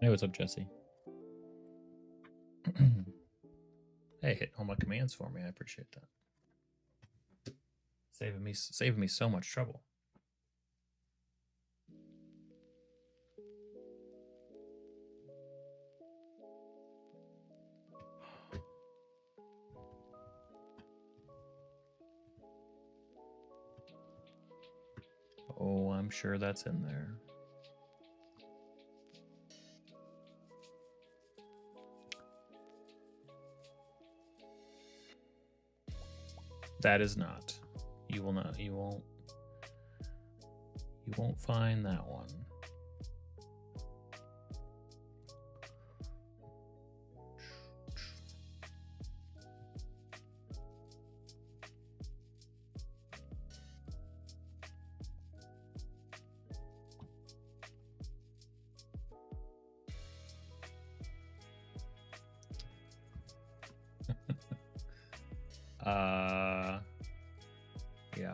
Hey, what's up, Jesse? Hey, hitting all my commands for me. I appreciate that. Saving me so much trouble. Oh, I'm sure that's in there. That is not. You will not. You won't find that one. Yeah,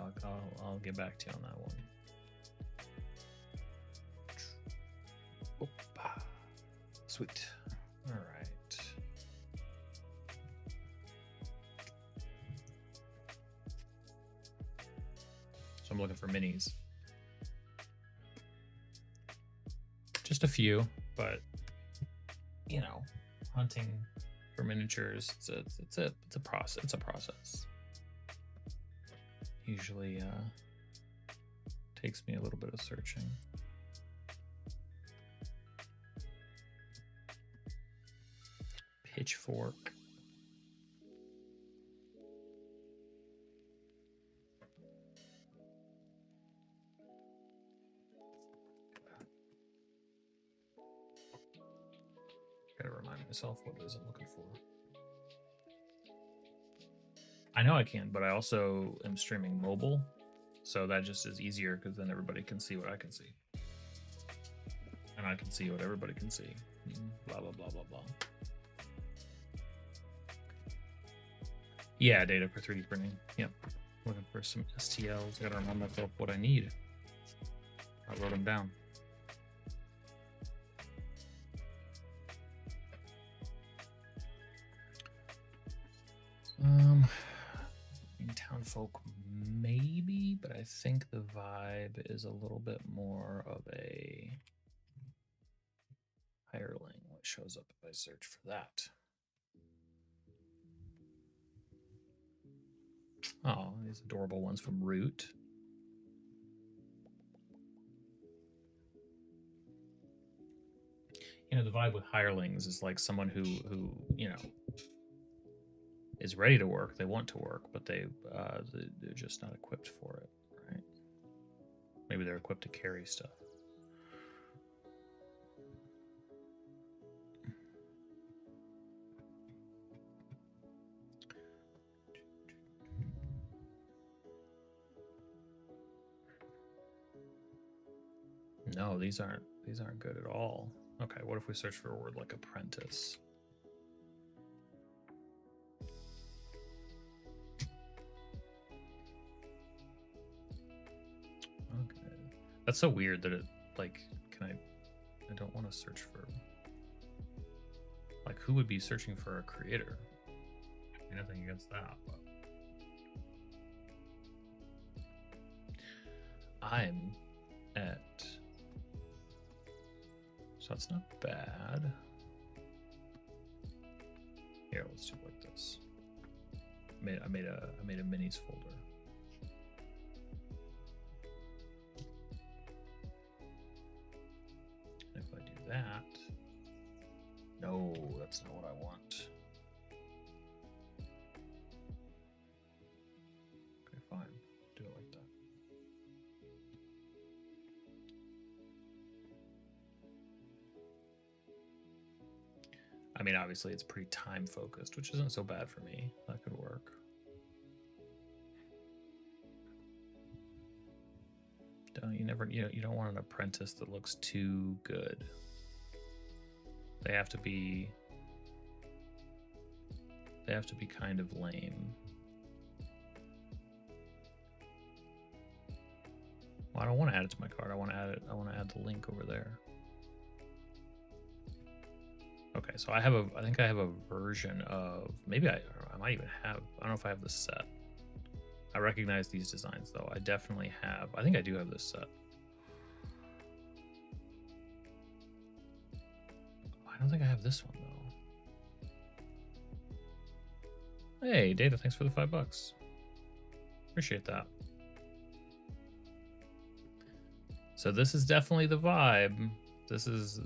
I'll get back to you on that one. Oop. Sweet. All right. So I'm looking for minis. Just a few, but you know, hunting for miniatures, it's a process. It's a process. Usually takes me a little bit of searching. Pitchfork. Gotta remind myself what it is I'm looking for. I know I can, but I also am streaming mobile, so that just is easier because then everybody can see what I can see. And I can see what everybody can see. Blah, blah, blah, blah, blah. Yeah, data for 3D printing. Yep. Looking for some STLs. I gotta remind myself what I need. I wrote them down. Townfolk maybe, but I think the vibe is a little bit more of a hireling. What shows up if I search for that? Oh, these adorable ones from Root. You know, the vibe with hirelings is like someone who you know, is ready to work. They want to work, but they're just not equipped for it, right? Maybe they're equipped to carry stuff. No, these aren't good at all. Okay, what if we search for a word like apprentice? Okay. That's so weird that it, like, I don't want to search for, like, who would be searching for a creator? Nothing against that, but I'm at, so that's not bad. Here, let's do it like this. I made a minis folder. that. No, that's not what I want. Okay, fine. Do it like that. I mean, obviously it's pretty time focused, which isn't so bad for me. That could work. You don't want an apprentice that looks too good. They have to be kind of lame. Well, I don't want to add it to my card. I want to add the link over there. Okay, so I think I have a version of, maybe I might even have, I don't know if I have this set. I recognize these designs though. I definitely have, I think I do have this set. I don't think I have this one though. Hey, Data, thanks for the $5. Appreciate that. So this is definitely the vibe. This is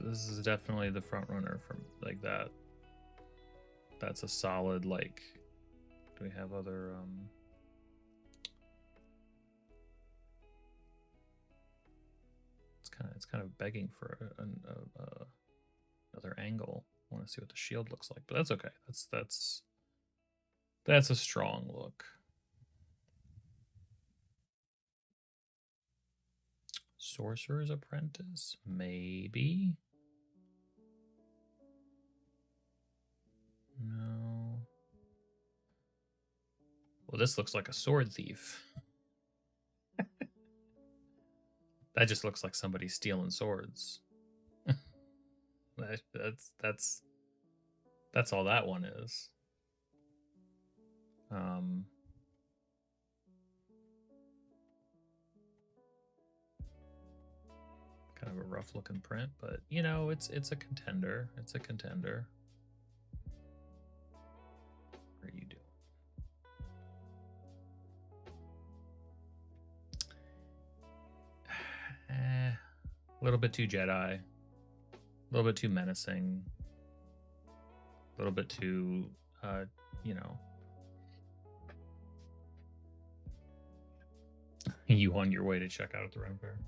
definitely the front runner from like that. That's a solid, like, do we have other it's kind of begging for another angle. I want to see what the shield looks like, but that's okay. That's a strong look. Sorcerer's Apprentice, maybe. No. Well, this looks like a sword thief. That just looks like somebody stealing swords. That's all that one is. Kind of a rough looking print, but you know, it's a contender. It's a contender. What are you doing? A little bit too Jedi, a little bit too menacing, a little bit too, you know. You on your way to check out at the Ren Fair?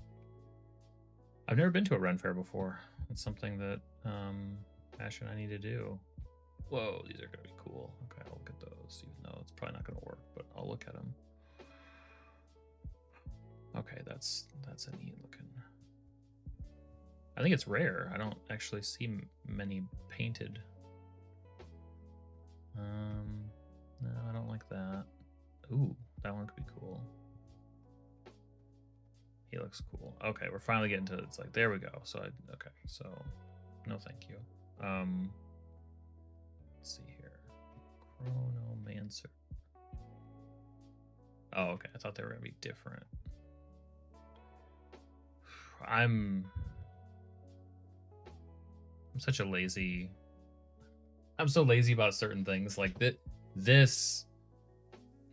I've never been to a Ren Fair before. It's something that Ash and I need to do. Whoa, these are gonna be cool. Okay, I'll look at those, even though it's probably not gonna work, but I'll look at them. Okay, that's a neat looking. I think it's rare. I don't actually see many painted. No, I don't like that. Ooh, that one could be cool. He looks cool. Okay, we're finally getting to it. It's like, there we go. So okay, so no thank you. Let's see here. Chronomancer. Oh, okay. I thought they were gonna be different. I'm such a lazy. I'm so lazy about certain things. Like this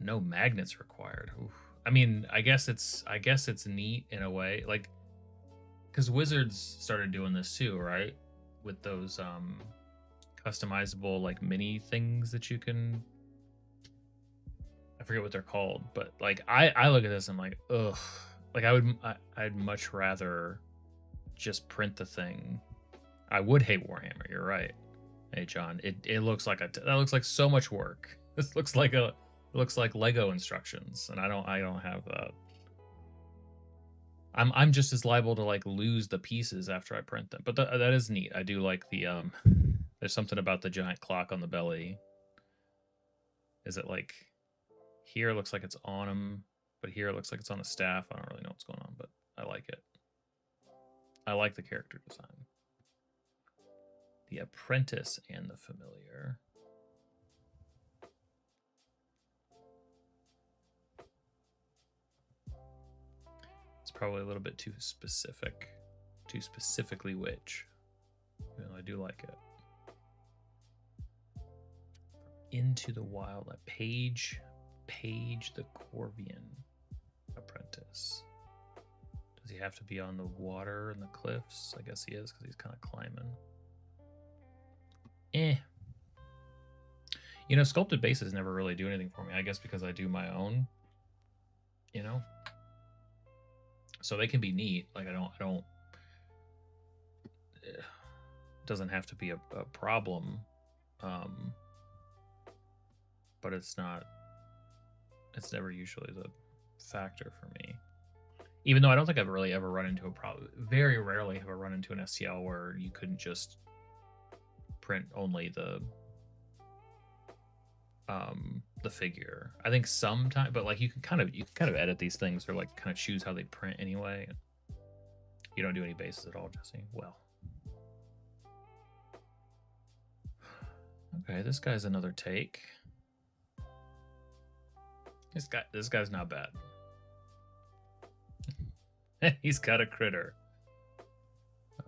no magnets required. Oof. I mean, I guess it's neat in a way, like, because Wizards started doing this too, right? With those customizable like mini things that you can. I forget what they're called, but like I look at this and I'm like, ugh. Like I'd much rather just print the thing. I would hate Warhammer. You're right. Hey John, it looks like that looks like so much work. This looks like Lego instructions, and I don't have that. I'm just as liable to like lose the pieces after I print them. But that is neat. I do like the there's something about the giant clock on the belly. Is it like here it looks like it's on him, but here it looks like it's on a staff. I don't really know what's going on, but I like it. I like the character design. The Apprentice and the Familiar. It's probably a little bit too specific. Too specifically witch. Even though I do like it. Into the Wild. Paige the Corvian Apprentice. Does he have to be on the water and the cliffs? I guess he is because he's kind of climbing. You know, sculpted bases never really do anything for me. I guess because I do my own, you know. So they can be neat. Like I don't. It doesn't have to be a problem, but it's not. It's never usually the factor for me. Even though I don't think I've really ever run into a problem. Very rarely have I run into an STL where you couldn't just print only the figure. I think sometimes, but like you can kind of edit these things or like kind of choose how they print anyway. You don't do any bases at all, Jesse. Well, okay, this guy's another take. This guy's not bad. He's got a critter.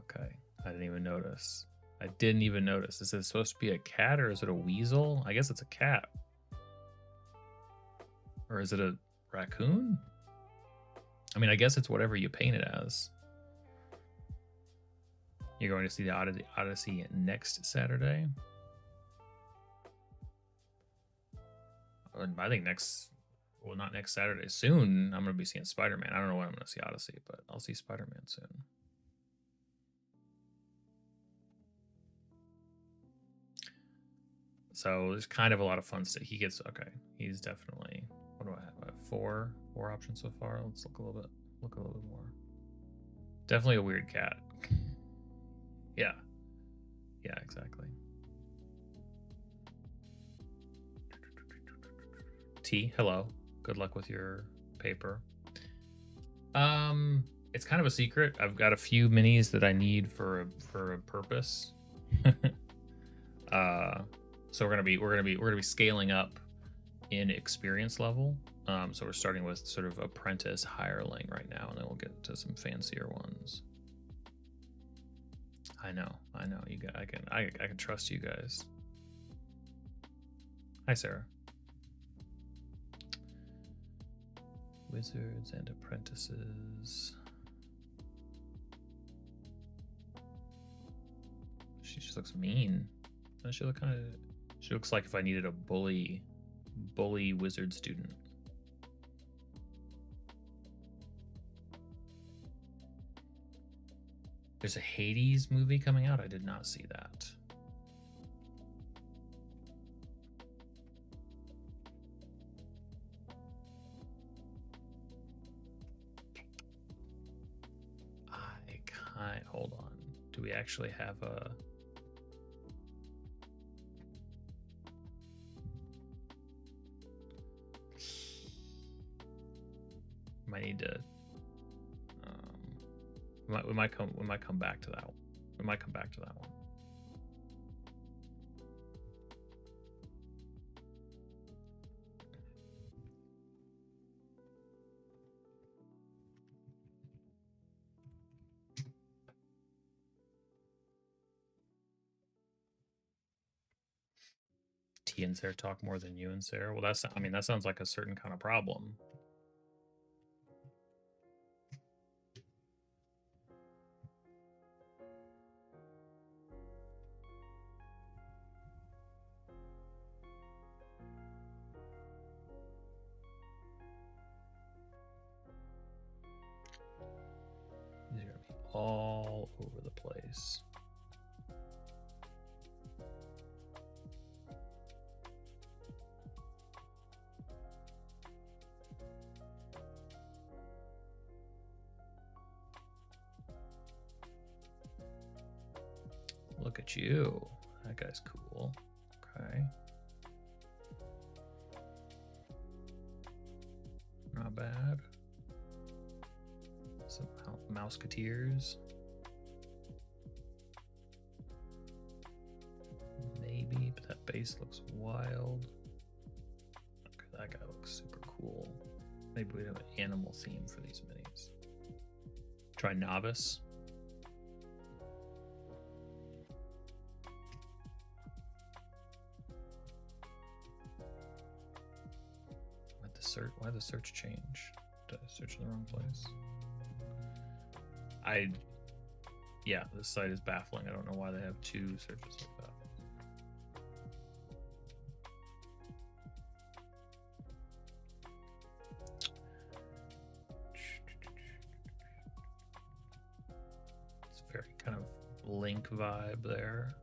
Okay, I didn't even notice. Is it supposed to be a cat or is it a weasel? I guess it's a cat. Or is it a raccoon? I mean, I guess it's whatever you paint it as. You're going to see the Odyssey next Saturday? I think not next Saturday. Soon, I'm going to be seeing Spider-Man. I don't know when I'm going to see Odyssey, but I'll see Spider-Man soon. So there's kind of a lot of fun stuff. He's definitely, what do I have? I have four options so far. Let's look a little bit more. Definitely a weird cat. Yeah, exactly. T, hello. Good luck with your paper. It's kind of a secret. I've got a few minis that I need for a purpose. So we're gonna be scaling up in experience level. So we're starting with sort of apprentice hireling right now, and then we'll get to some fancier ones. I know. You guys, I can trust you guys. Hi, Sarah. Wizards and apprentices. She just looks mean. She looks like if I needed a bully wizard student. There's a Hades movie coming out. I did not see that. Hold on. Do we actually have a... Might need to... we might come back to that one. We might come back to that one. T and Sarah talk more than you and Sarah. Well, that sounds like a certain kind of problem. These are gonna be all over the place. Look at you. That guy's cool. Okay. Not bad. Some Mouseketeers. Maybe, but that base looks wild. Okay, that guy looks super cool. Maybe we have an animal theme for these minis. Try Novice. Why the search change? Did I search in the wrong place? Yeah, this site is baffling. I don't know why they have two searches like that. It's a very kind of Link vibe there.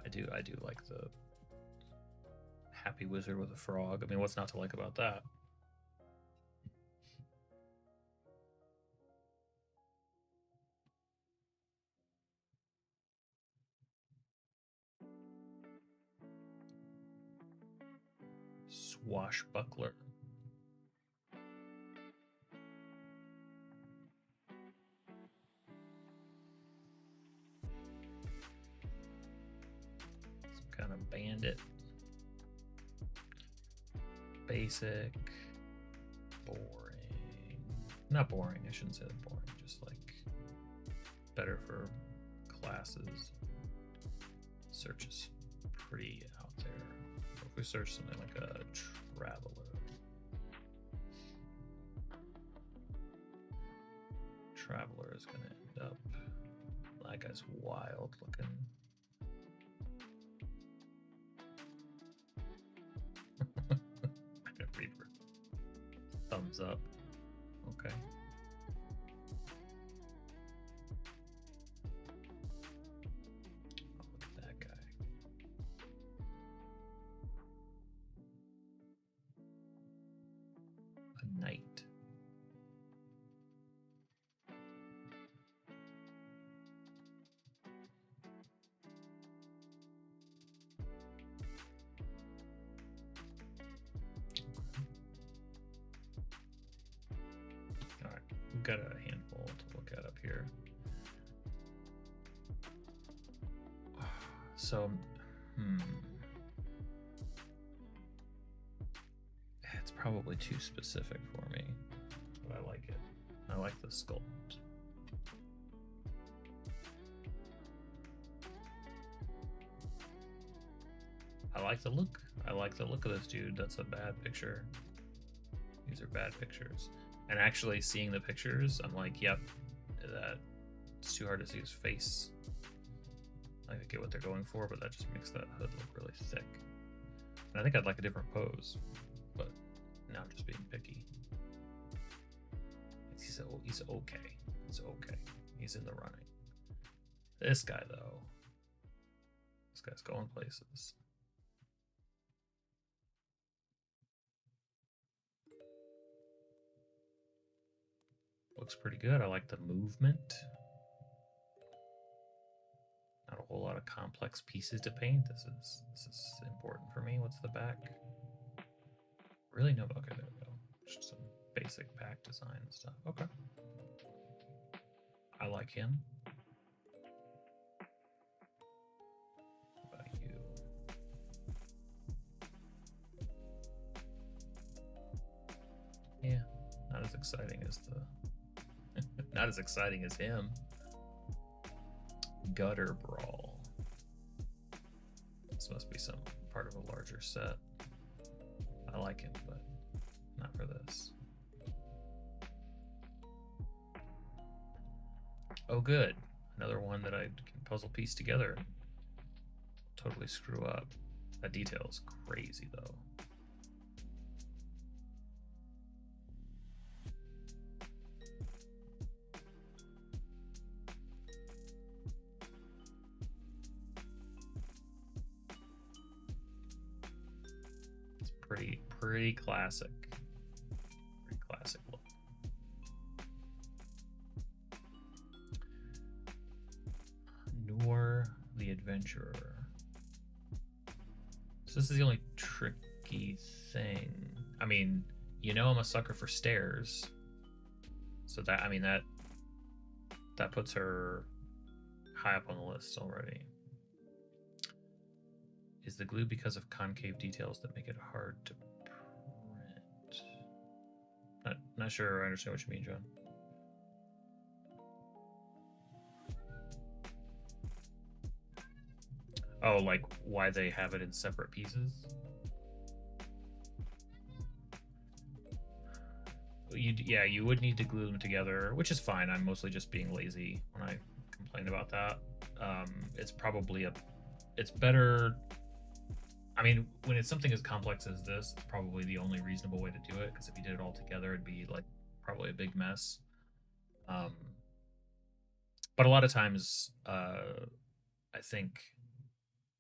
I do like the happy wizard with a frog. I mean, what's not to like about that? Swashbuckler. Some kind of bandit. Basic. Boring. Not boring, I shouldn't say that boring. Just like better for classes. Search is pretty out there. If we search something like a traveler. Traveler is going to end up, that guy's wild looking. Reaper. Thumbs up. Okay. Oh, look at that guy. A knight. We've got a handful to look at up here. So, it's probably too specific for me, but I like it. I like the sculpt. I like the look. I like the look of this dude. That's a bad picture. These are bad pictures. And actually seeing the pictures, I'm like, yep, it's too hard to see his face. I get what they're going for, but that just makes that hood look really thick. And I think I'd like a different pose, but now I'm just being picky. He's okay. He's okay. He's in the running. This guy, though, this guy's going places. Looks pretty good. I like the movement. Not a whole lot of complex pieces to paint. This is important for me. What's the back? Really no. Okay, there we go. Just some basic back design and stuff. Okay. I like him. What about you? Yeah, not as exciting as the. Not as exciting as him. Gutter Brawl. This must be some part of a larger set. I like him, but not for this. Oh, good. Another one that I can puzzle piece together and totally screw up. That detail is crazy, though. Pretty classic. Pretty classic look. Noor the Adventurer. So this is the only tricky thing. I mean, you know I'm a sucker for stairs. So that, I mean, that puts her high up on the list already. Is the glue because of concave details that make it hard to print? Not sure I understand what you mean, John. Oh, like why they have it in separate pieces? you would need to glue them together, which is fine. I'm mostly just being lazy when I complain about that. It's probably it's better. I mean, when it's something as complex as this, it's probably the only reasonable way to do it, because if you did it all together, it'd be like probably a big mess. But a lot of times, I think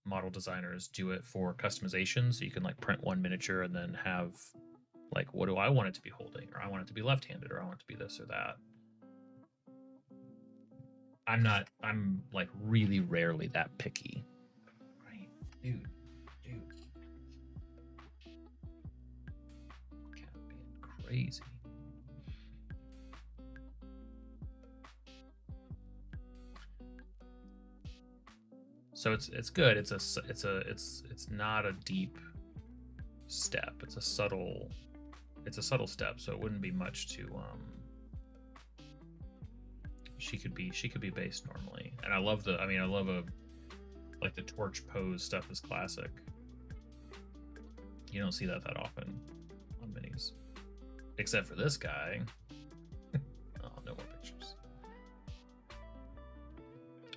model designers do it for customization, so you can like print one miniature and then have like, what do I want it to be holding, or I want it to be left-handed, or I want it to be this or that. I'm like really rarely that picky. Right, dude. Cat being crazy. So it's good. It's not a deep step. It's a subtle step. So it wouldn't be much to she could be based normally. And I love like the torch pose stuff is classic. You don't see that often on minis, except for this guy. Oh, no more pictures.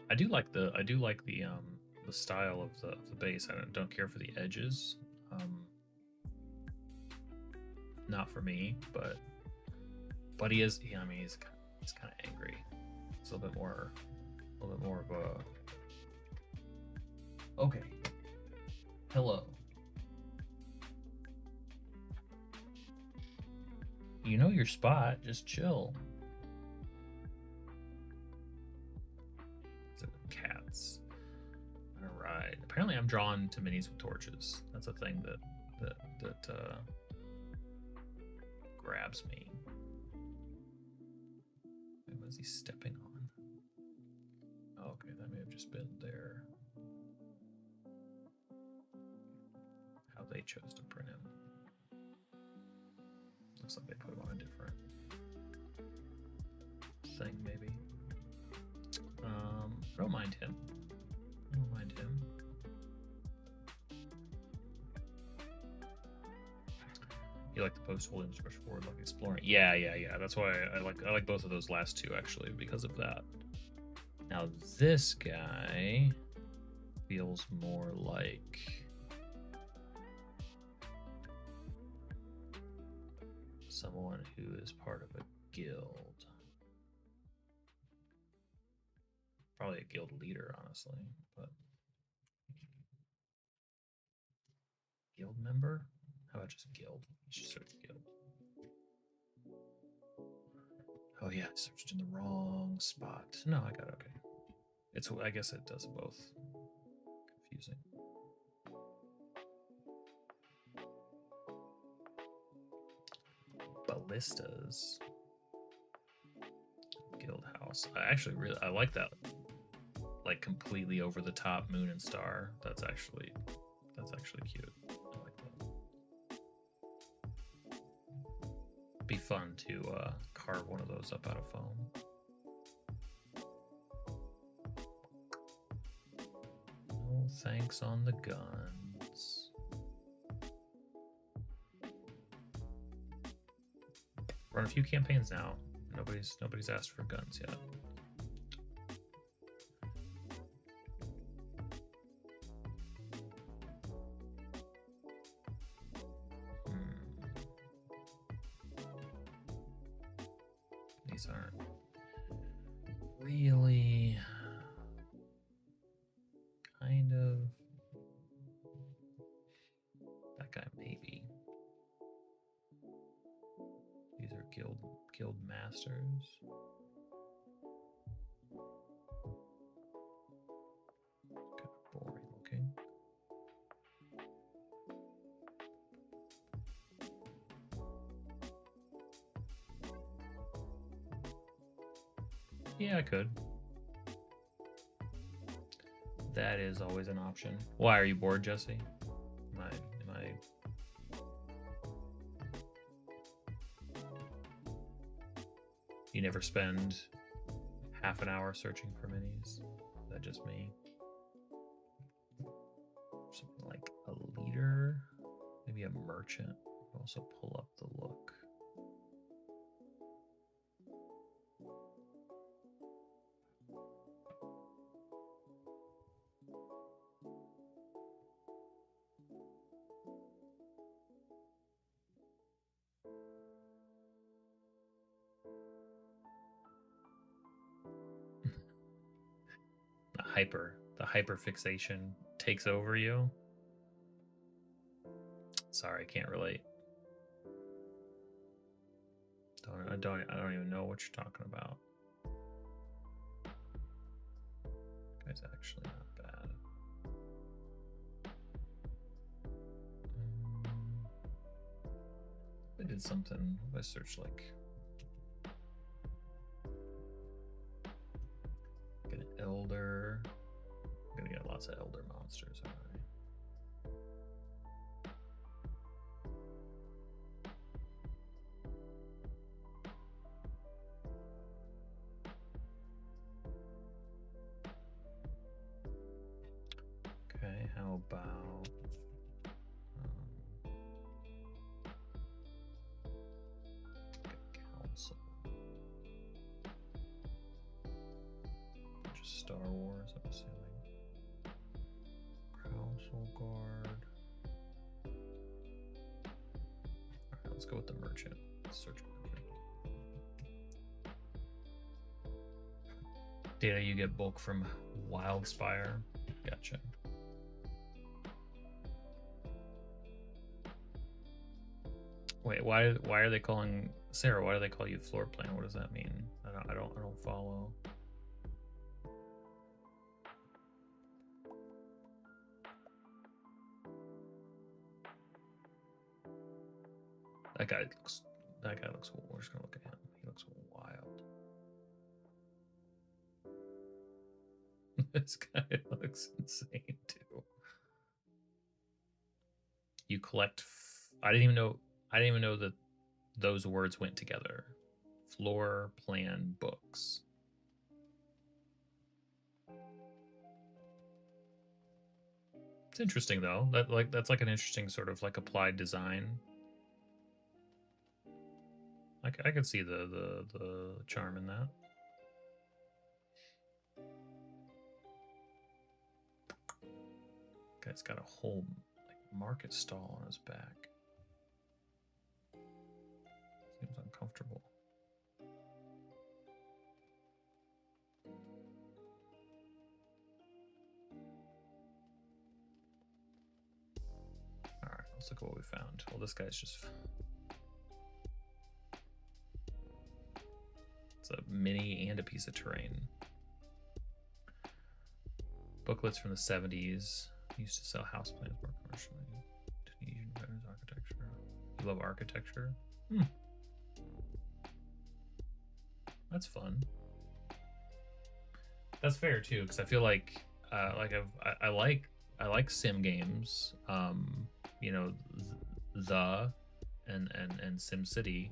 I do like the style of the base. I don't care for the edges. Not for me, but he is. I mean, he's kind of angry. It's a little bit more of a. Okay. Hello. You know your spot. Just chill. Cats. All right. Apparently, I'm drawn to minis with torches. That's a thing that grabs me. Wait, what is he stepping on? Oh, okay, that may have just been their how they chose to print him. Looks like they put him on a different thing, maybe. I don't mind him. You like the post holding the brush forward, like exploring. Yeah. That's why I like both of those last two actually, because of that. Now this guy feels more like someone who is part of a guild. Probably a guild leader, honestly, but guild member? How about just guild? Let's just search guild. Oh yeah, I searched in the wrong spot. No, I got it. Okay. I guess it does both. Confusing. Ballistas. Guild house. I like that. Like completely over the top moon and star. That's actually cute. I like that. Be fun to carve one of those up out of foam. No thanks on the guns. Run a few campaigns now. Nobody's asked for guns yet. These aren't really kind of that guy maybe. These are guild masters. Kind of boring looking. Yeah, I could. That is always an option. Why are you bored, Jesse? Am I You never spend half an hour searching for minis? Is that just me? Something like a leader, maybe a merchant. Also pull up the look. the hyper fixation takes over you. Sorry, I can't relate. I don't even know what you're talking about. Guy's actually not bad. I did something. What if I search like an elder? I'm gonna get lots of elder monsters, alright. Okay, how about council? Just Star Wars, I'm assuming. Council guard. Alright, let's go with the merchant. Let's search merchant. Data you get bulk from Wildspire. Gotcha. Wait, why are they calling Sarah? Why do they call you floor plan? What does that mean? I don't follow. That guy looks. We're just gonna look at him. He looks wild. This guy looks insane too. You collect. I didn't even know that those words went together. Floor plan books. It's interesting though. That's like an interesting sort of like applied design. I could see the charm in that. Guy's got a whole like market stall on his back. Seems uncomfortable. All right, let's look at what we found. Well, this guy's just. It's a mini and a piece of terrain. Booklets from the 70s. Used to sell house plans more commercially. Tunisian veterans architecture. You love architecture? That's fun. That's fair too, because I feel like I like sim games. You know, and SimCity.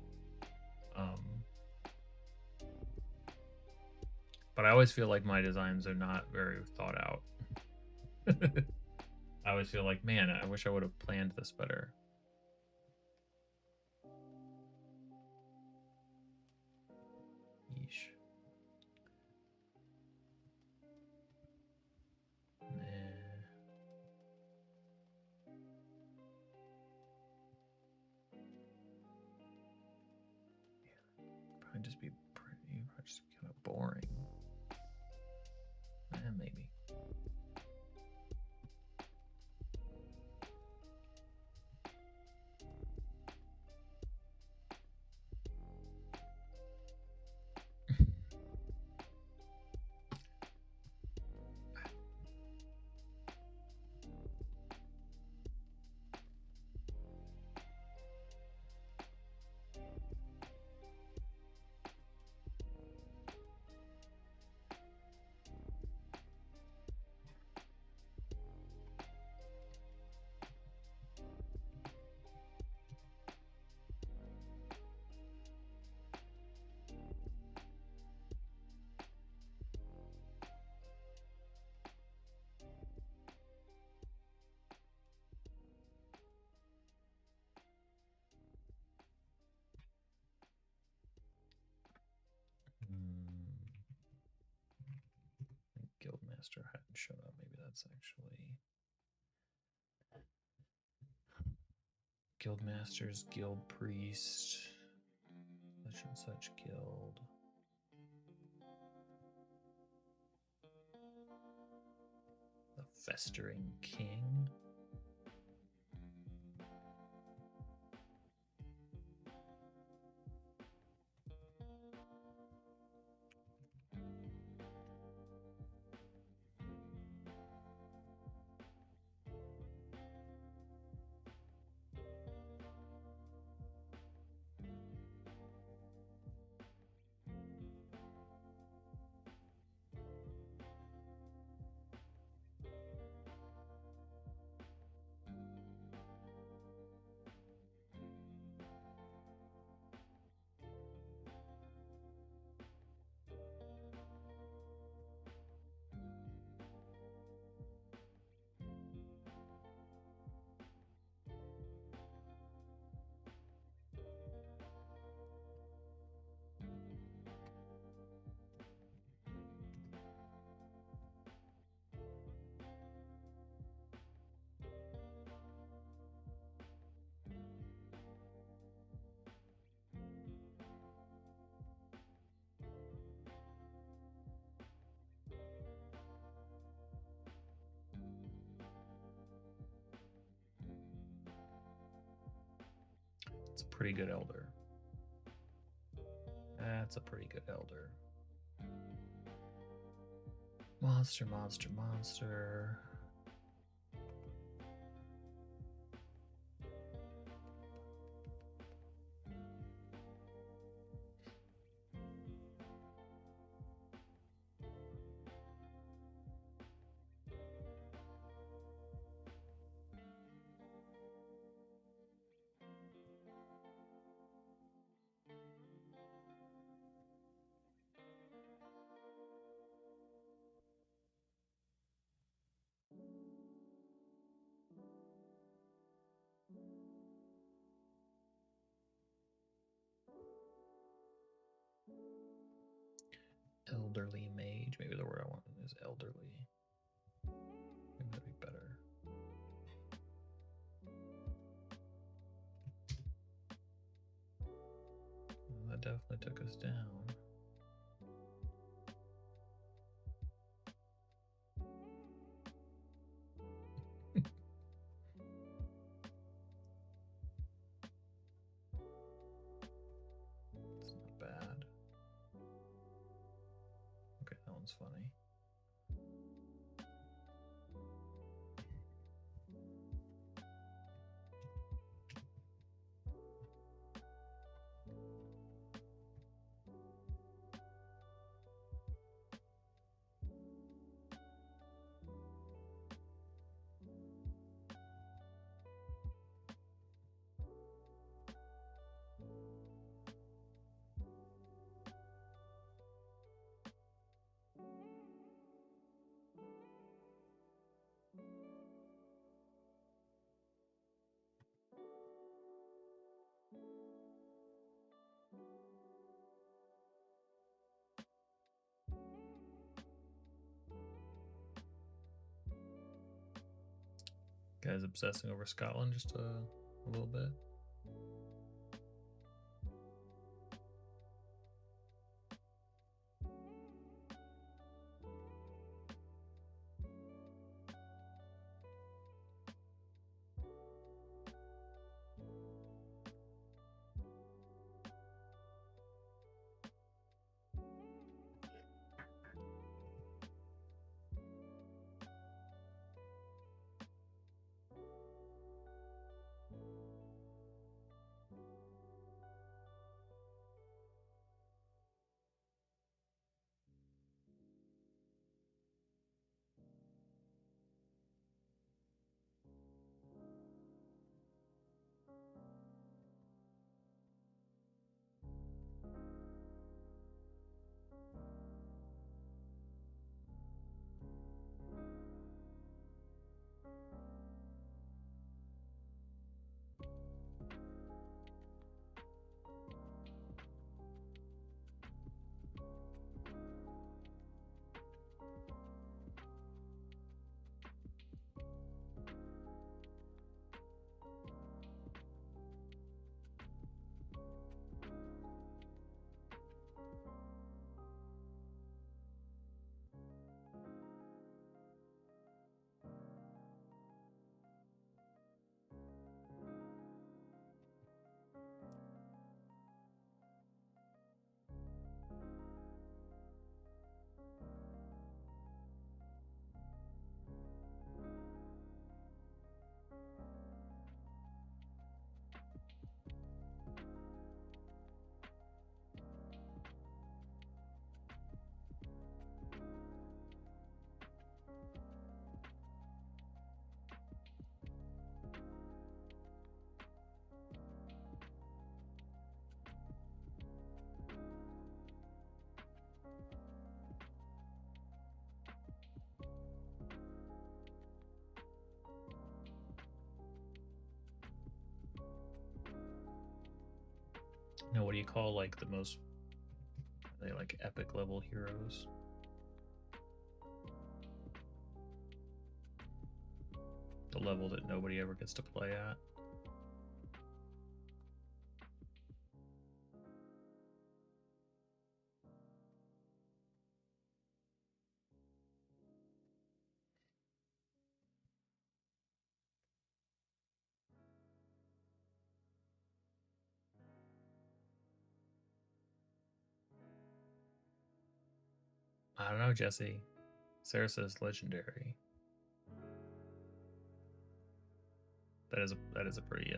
But I always feel like my designs are not very thought out. I always feel like, man, I wish I would have planned this better. Yeesh. Probably just be pretty, probably just be kind of boring. Maybe. Guildmaster hadn't shown up. Maybe that's actually Guildmasters, Guild Priest, such and such guild. Festering king. It's a pretty good elder. That's a pretty good elder. Monster, monster, monster. Elderly mage. Maybe the word I want is elderly. Maybe that'd be better. Well, that definitely took us down. It's not bad. Okay, that one's funny. Guys obsessing over Scotland just a little bit. you call like the most, are they like epic level heroes? The level that nobody ever gets to play at. I don't know, Jesse. Sarah says legendary. That is a pretty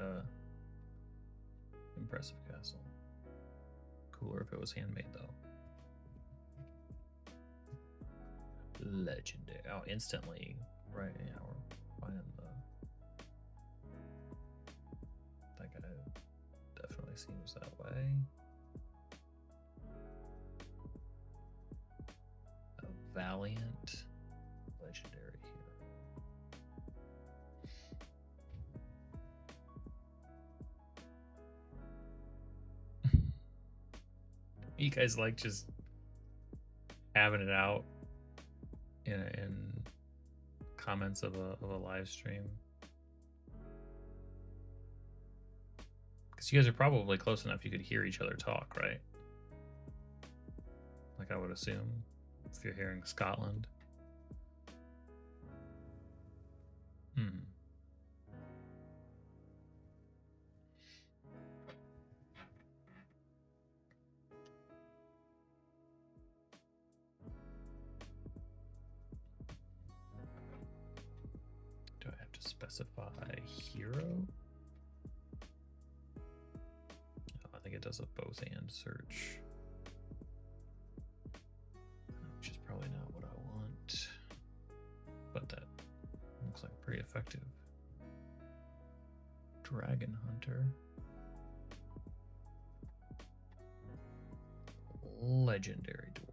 impressive castle. Cooler if it was handmade though. Legendary. Oh, instantly. Right, yeah, we're finding that guy definitely seems that way. A valiant legendary hero. You guys like just having it out in comments of a live stream, because you guys are probably close enough you could hear each other talk, right? Like I would assume, if you're hearing Scotland. Do I have to specify hero? Oh, I think it does a both and search, which is probably not what I want, but that looks like pretty effective. Dragon Hunter. Legendary dwarf.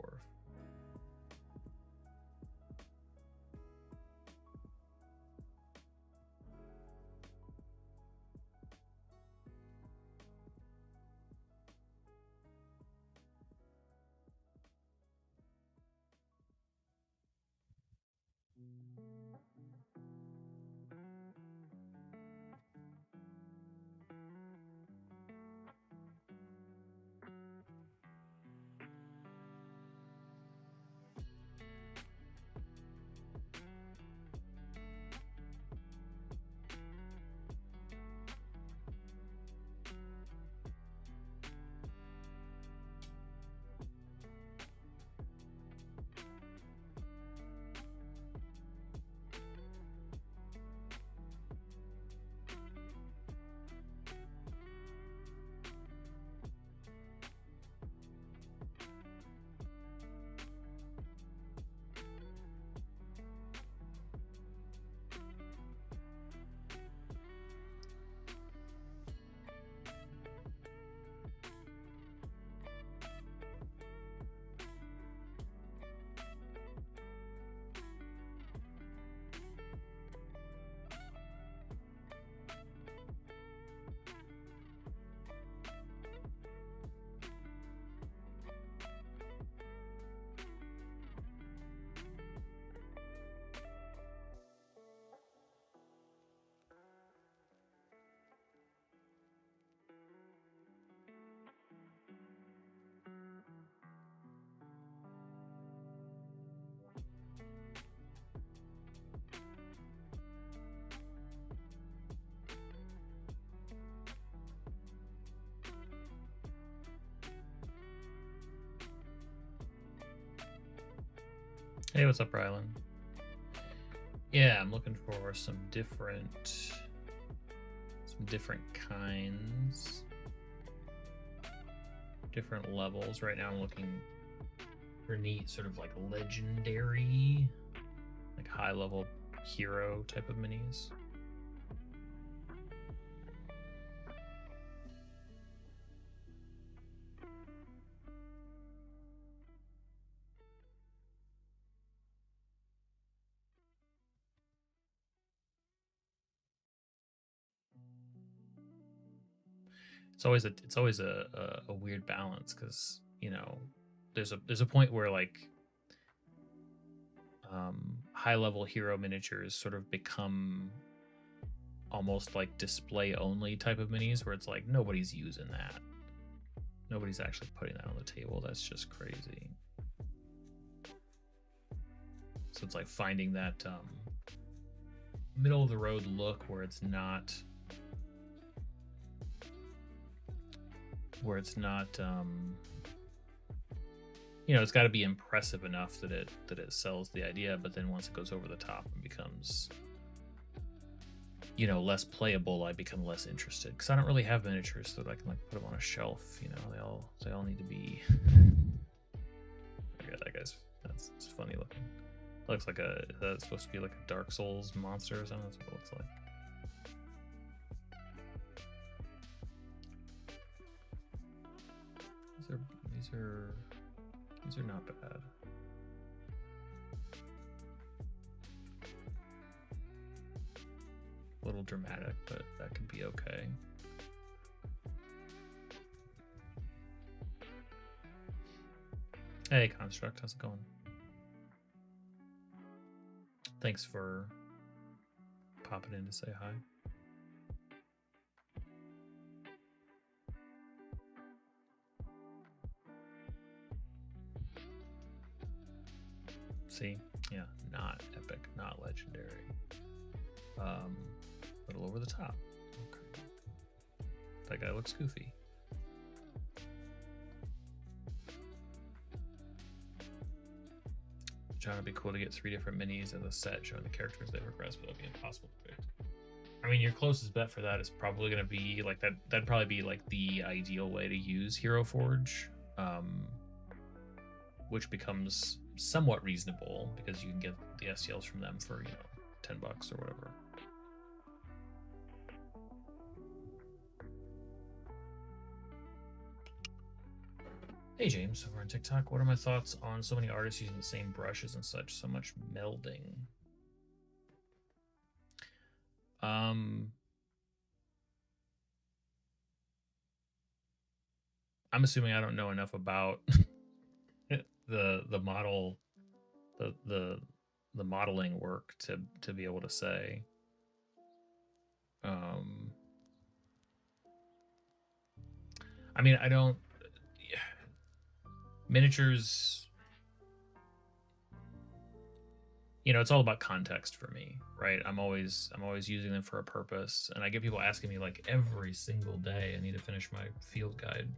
Hey, what's up, Rylan? Yeah, I'm looking for some different kinds, different levels. Right now I'm looking for neat sort of like legendary, like high level hero type of minis. it's always a weird balance, because you know there's a point where like high level hero miniatures sort of become almost like display only type of minis, where it's like nobody's using that, nobody's actually putting that on the table. That's just crazy. So it's like finding that middle of the road look where it's not you know, it's got to be impressive enough that it sells the idea, but then once it goes over the top and becomes, you know, less playable, I become less interested, because I don't really have miniatures that I can like put them on a shelf. You know, they all need to be. Okay, that guy's that's funny looking. Looks like that's supposed to be like a Dark Souls monster or something. That's what it looks like. These are not bad. A little dramatic, but that can be okay. Hey, Construct, how's it going? Thanks for popping in to say hi. See, yeah, not epic, not legendary. A little over the top. Okay. That guy looks goofy. John, it'd be cool to get 3 different minis of the set showing the characters they progress, but it'll be impossible to predict. I mean, your closest bet for that is probably going to be like that. That'd probably be like the ideal way to use Hero Forge, which becomes somewhat reasonable because you can get the STLs from them for, you know, $10 or whatever. Hey James, over on TikTok, what are my thoughts on so many artists using the same brushes and such, so much melding? I'm assuming I don't know enough about the model, the modeling work to be able to say. I mean, I don't. Miniatures, you know, it's all about context for me, right? I'm always using them for a purpose, and I get people asking me like every single day. I need to finish my field guide.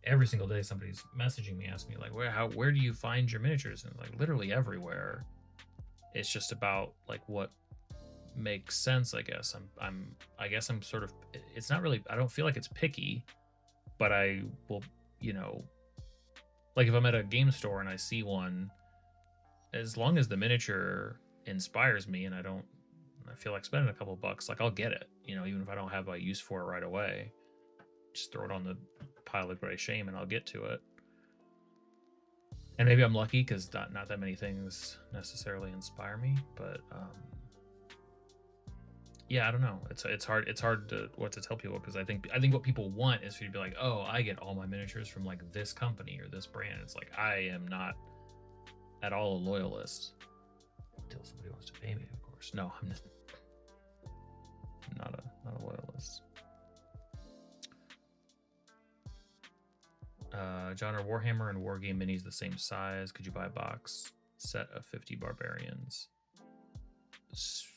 Every single day, somebody's messaging me, asking me like, where do you find your miniatures? And like literally everywhere. It's just about like what makes sense, I guess. I guess I'm sort of. It's not really. I don't feel like it's picky, but I will, you know. Like if I'm at a game store and I see one, as long as the miniature inspires me and I feel like spending a couple bucks, like I'll get it, you know, even if I don't have a use for it right away, just throw it on the pile of gray shame and I'll get to it. And maybe I'm lucky because not that many things necessarily inspire me, but yeah, I don't know. It's hard to what to tell people, because I think what people want is for you to be like, oh, I get all my miniatures from like this company or this brand. It's like I am not at all a loyalist until somebody wants to pay me, of course. No, I'm not a loyalist. John, are Warhammer and Wargame minis the same size? Could you buy a box set of 50 barbarians? So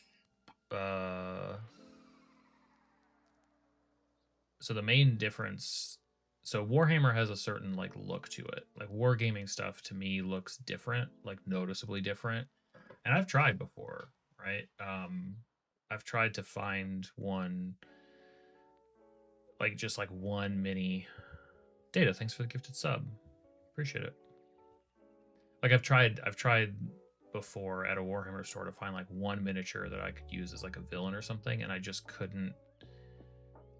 the main difference, so Warhammer has a certain like look to it. Like wargaming stuff to me looks different, like noticeably different. And I've tried before, right? I've tried to find one, like just like one mini. Data, thanks for the gifted sub. Appreciate it. Like I've tried before at a Warhammer store to find like one miniature that I could use as like a villain or something, and I just couldn't.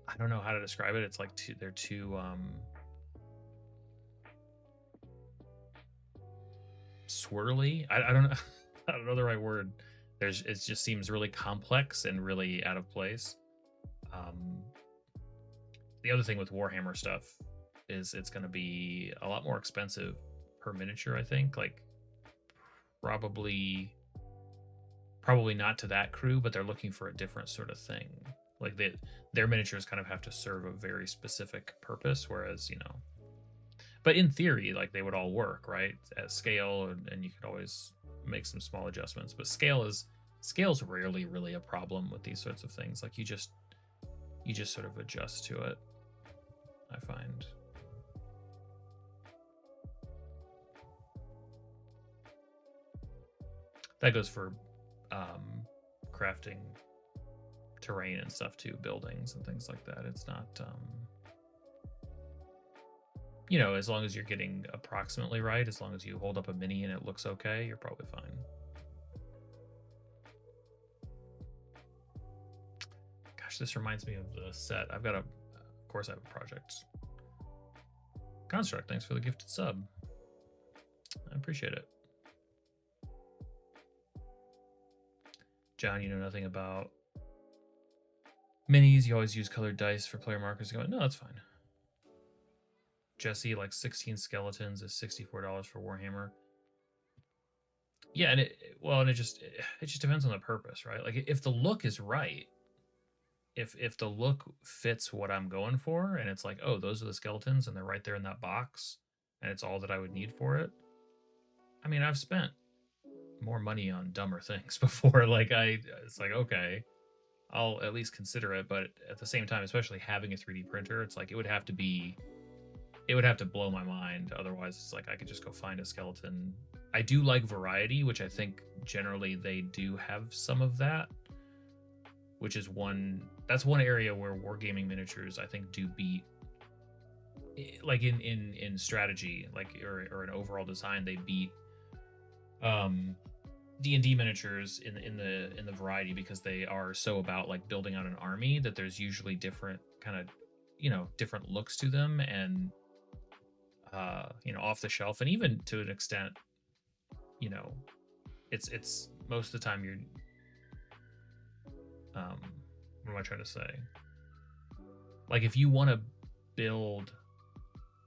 I don't know how to describe it. It's like they're too swirly. I don't know. I don't know the right word. It just seems really complex and really out of place. the other thing with Warhammer stuff is it's going to be a lot more expensive per miniature, I think. Like probably not to that crew, but they're looking for a different sort of thing. Like their miniatures kind of have to serve a very specific purpose, whereas, you know, but in theory, like they would all work, right? At scale, and you could always make some small adjustments. But scale's rarely really a problem with these sorts of things. Like you just sort of adjust to it, I find. That goes for crafting terrain and stuff too, buildings and things like that. It's not, you know, as long as you're getting approximately right, as long as you hold up a mini and it looks okay, you're probably fine. Gosh, this reminds me of the set. I've got of course I have a project. Construct, thanks for the gifted sub. I appreciate it. John, you know nothing about minis. You always use colored dice for player markers. Going, no, that's fine. Jesse, like 16 skeletons is $64 for Warhammer. Yeah, and it just depends on the purpose, right? Like if the look is right, if the look fits what I'm going for, and it's like, oh, those are the skeletons, and they're right there in that box, and it's all that I would need for it. I mean, I've spent more money on dumber things before. Like it's like, okay, I'll at least consider it. But at the same time, especially having a 3D printer, it's like it would have to blow my mind. Otherwise, it's like I could just go find a skeleton. I do like variety, which I think generally they do have some of that, which is one area where wargaming miniatures I think do beat, like in strategy, like or an overall design, they beat D&D miniatures in the variety, because they are so about like building out an army that there's usually different kind of, you know, different looks to them, and you know, off the shelf, and even to an extent, you know, it's most of the time you're what am I trying to say? Like if you want to build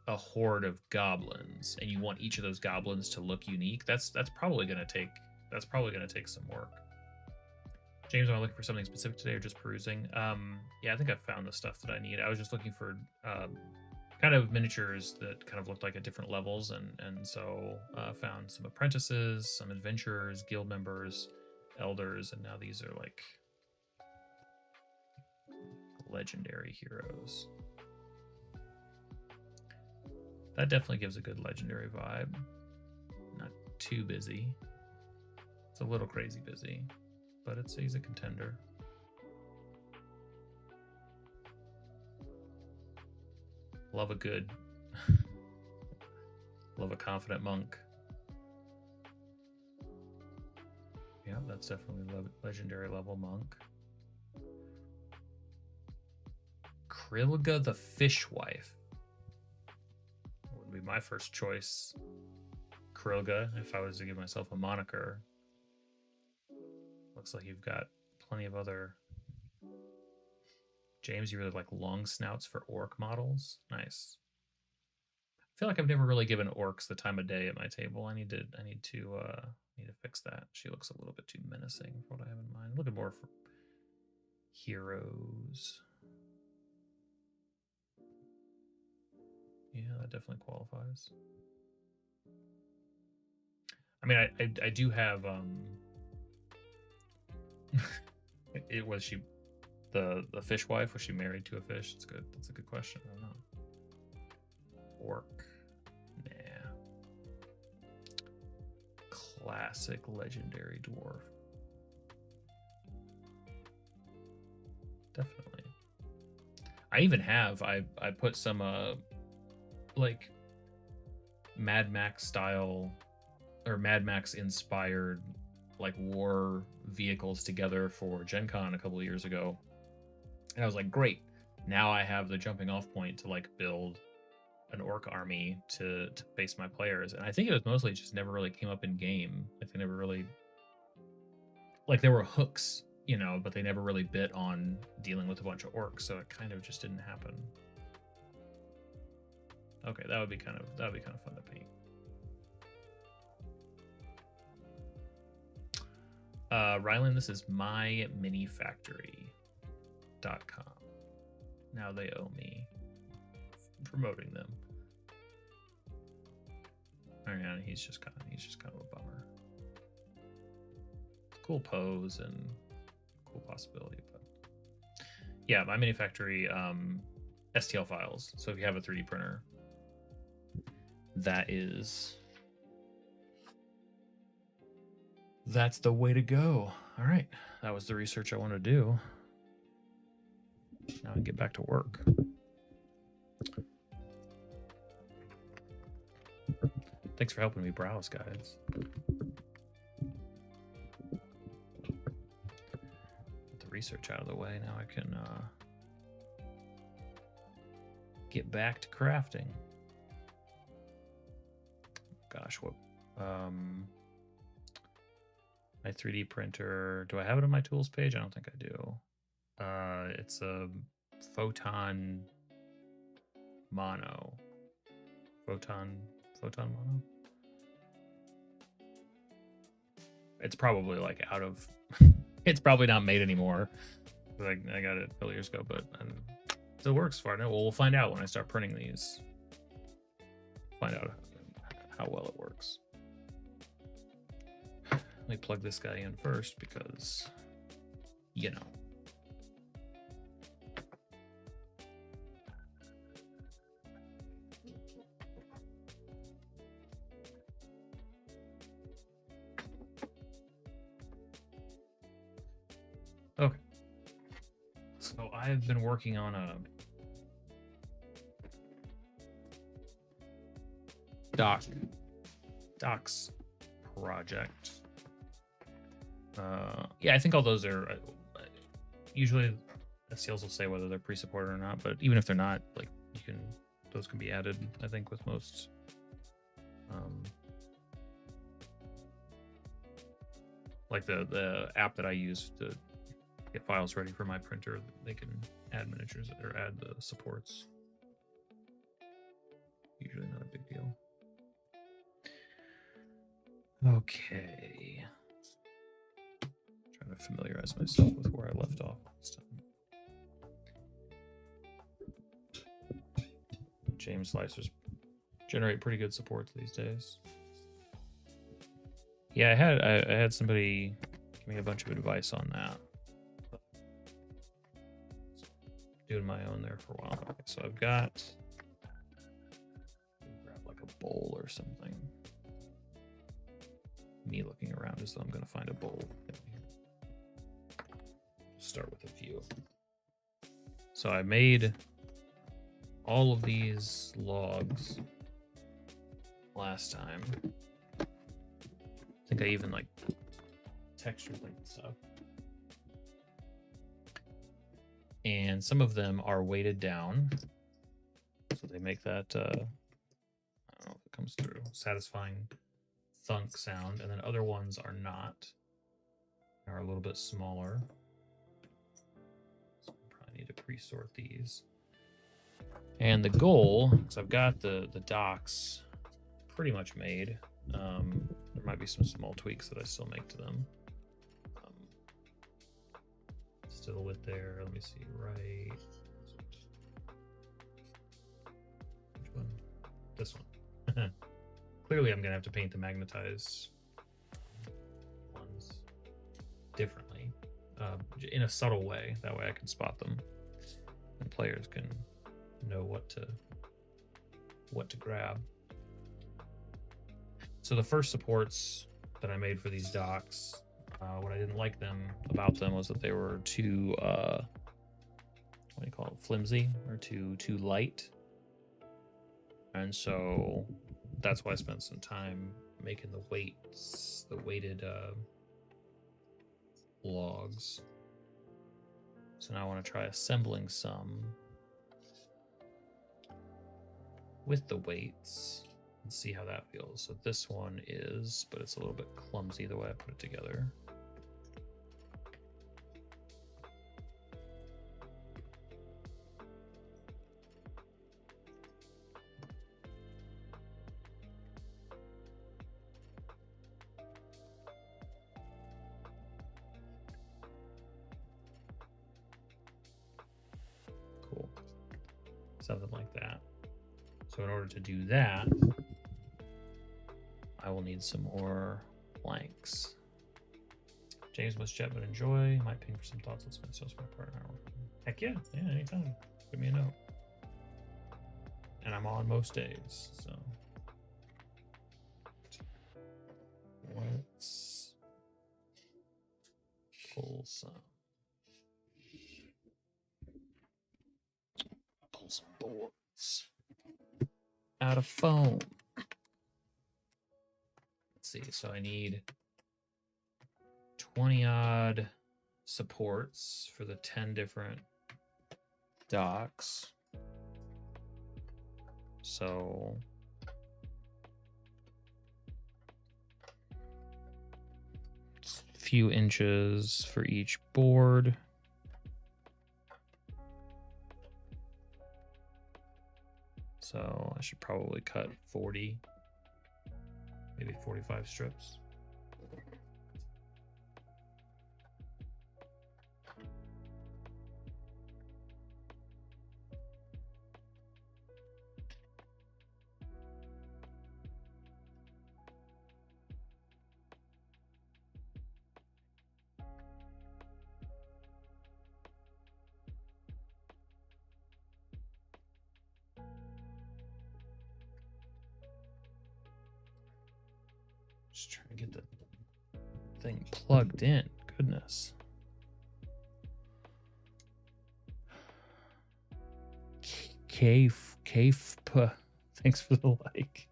a horde of goblins and you want each of those goblins to look unique, that's probably going to take some work. James, am I looking for something specific today or just perusing? Yeah, I think I found the stuff that I need. I was just looking for kind of miniatures that kind of looked like at different levels, and so found some apprentices, some adventurers, guild members, elders, and now these are like legendary heroes. That definitely gives a good legendary vibe. Not too busy. It's a little crazy busy, but he's a contender. Love a good, love a confident monk. Yeah, that's definitely legendary level monk. Krilga the Fishwife would be my first choice. Krilga, if I was to give myself a moniker. Looks like you've got plenty of other. James, you really like long snouts for orc models. Nice. I feel like I've never really given orcs the time of day at my table. I need to fix that. She looks a little bit too menacing for what I have in mind. Looking more for heroes. Yeah, that definitely qualifies. I mean, I do have it was she the fishwife, was she married to a fish? It's good. That's a good question. I don't know. Orc. Nah. Classic legendary dwarf. Definitely. I even have I put some like Mad Max style or Mad Max inspired like war vehicles together for Gen Con a couple of years ago. And I was like, great. Now I have the jumping off point to like build an orc army to face my players. And I think it was mostly just never really came up in game. Like they never really, like there were hooks, you know, but they never really bit on dealing with a bunch of orcs. So it kind of just didn't happen. Okay, that would be kind of fun to paint. Rylan, this is myminifactory.com. Now they owe me promoting them. And he's just kind of a bummer. Cool pose and cool possibility, but yeah, my mini factory STL files. So if you have a 3D printer, that's the way to go. All right, that was the research I want to do. Now I can get back to work. Thanks for helping me browse, guys. Get the research out of the way. Now I can get back to crafting. Gosh, what? My 3D printer. Do I have it on my tools page? I don't think I do. It's a photon mono. Photon mono. It's probably like out of. It's probably not made anymore. I got it a couple years ago, but it still works as far as I know. Well, we'll find out when I start printing these. Find out how well it works. Let me plug this guy in first because, you know. Okay. So I've been working on a docs project. Yeah, I think all those are usually STLs will say whether they're pre-supported or not, but even if they're not, like those can be added, I think, with most like the app that I use to get files ready for my printer, they can add miniatures or add the supports. Usually not a big deal. Okay. Trying to familiarize myself with where I left off last time. James slicers generate pretty good supports these days. Yeah, I had somebody give me a bunch of advice on that. Doing my own there for a while. Okay, so I've got grab like a bowl or something. Me looking around as though I'm gonna find a bowl. Start with a few. So I made all of these logs last time. I think I even like textured like stuff. And some of them are weighted down. So they make that, I don't know if it comes through, satisfying thunk sound. And then other ones are not, are a little bit smaller. So I probably need to pre-sort these. And the goal, because I've got the docs pretty much made. There might be some small tweaks that I still make to them. Still with there. Let me see. Right. Which one? This one. Clearly, I'm gonna have to paint the magnetized ones differently, in a subtle way. That way, I can spot them, and players can know what to grab. So the first supports that I made for these docks, what I didn't like about them was that they were too what do you call it, flimsy, or too light, and so that's why I spent some time making the weighted logs. So now I want to try assembling some with the weights and see how that feels. So this one is, but it's a little bit clumsy the way I put it together. something like that. So in order to do that, I will need some more blanks. James must jet but enjoy. Might ping for some thoughts. Let's spend my partner. Heck yeah, anytime. Give me a note. And I'm on most days, so let's pull some boards out of foam. Let's see, so I need 20 odd supports for the 10 different docks. So a few inches for each board. So I should probably cut 40, maybe 45 strips. Just trying to get the thing plugged in. Goodness. Cave. Thanks for the like.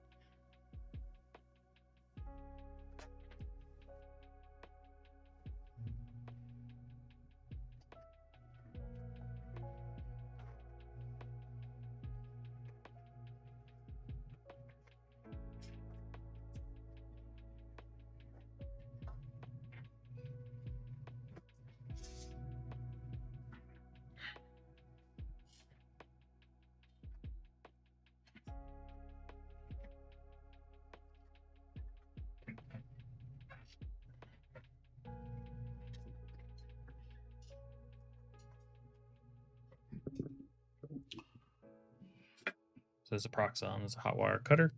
So there's a Proxon, there's a hot wire cutter.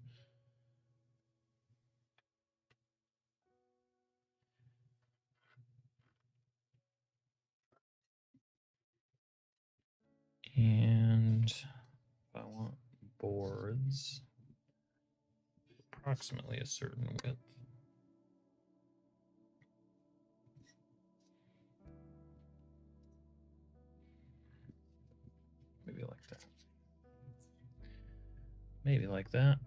And if I want boards approximately a certain width. Maybe like that. Maybe like that.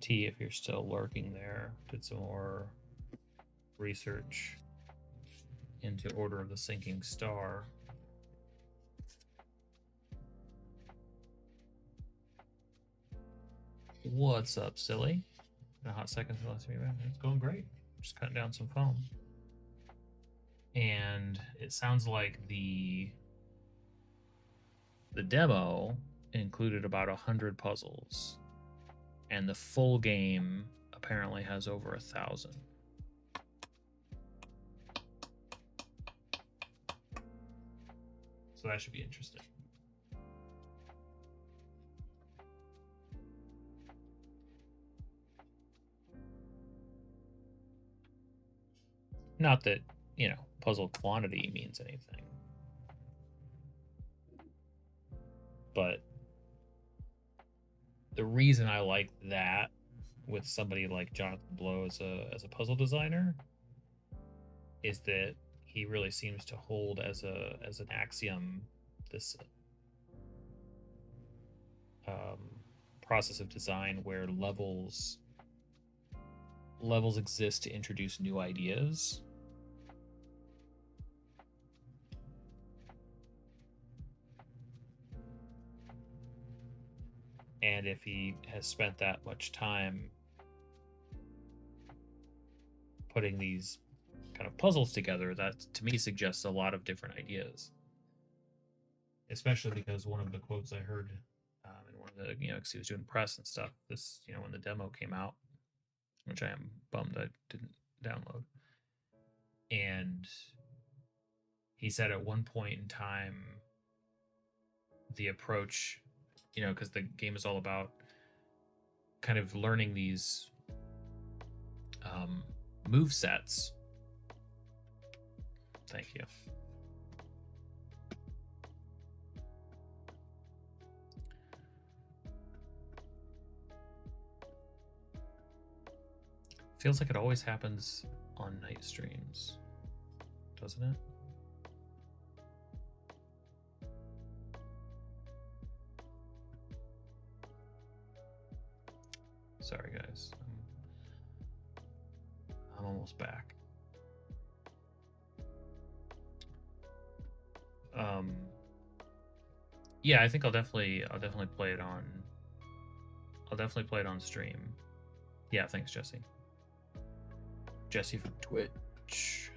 T, if you're still lurking there, did some more research into Order of the Sinking Star. What's up, silly? In a hot second, it's going great. Just cutting down some foam. And it sounds like the demo included about 100 puzzles, and the full game apparently has over 1,000. So that should be interesting. Not that, you know, puzzle quantity means anything, but the reason I like that with somebody like Jonathan Blow as a puzzle designer is that he really seems to hold as an axiom this process of design where levels exist to introduce new ideas. And if he has spent that much time putting these kind of puzzles together, that to me suggests a lot of different ideas. Especially because one of the quotes I heard in one of the, you know, because he was doing press and stuff, this, you know, when the demo came out, which I am bummed I didn't download. And he said at one point in time, the approach, you know, because the game is all about kind of learning these move sets. Thank you. Feels like it always happens on night streams, doesn't it? Sorry, guys. I'm almost back. Yeah, I think I'll definitely play it on. I'll definitely play it on stream. Yeah, thanks, Jesse. Jesse from Twitch.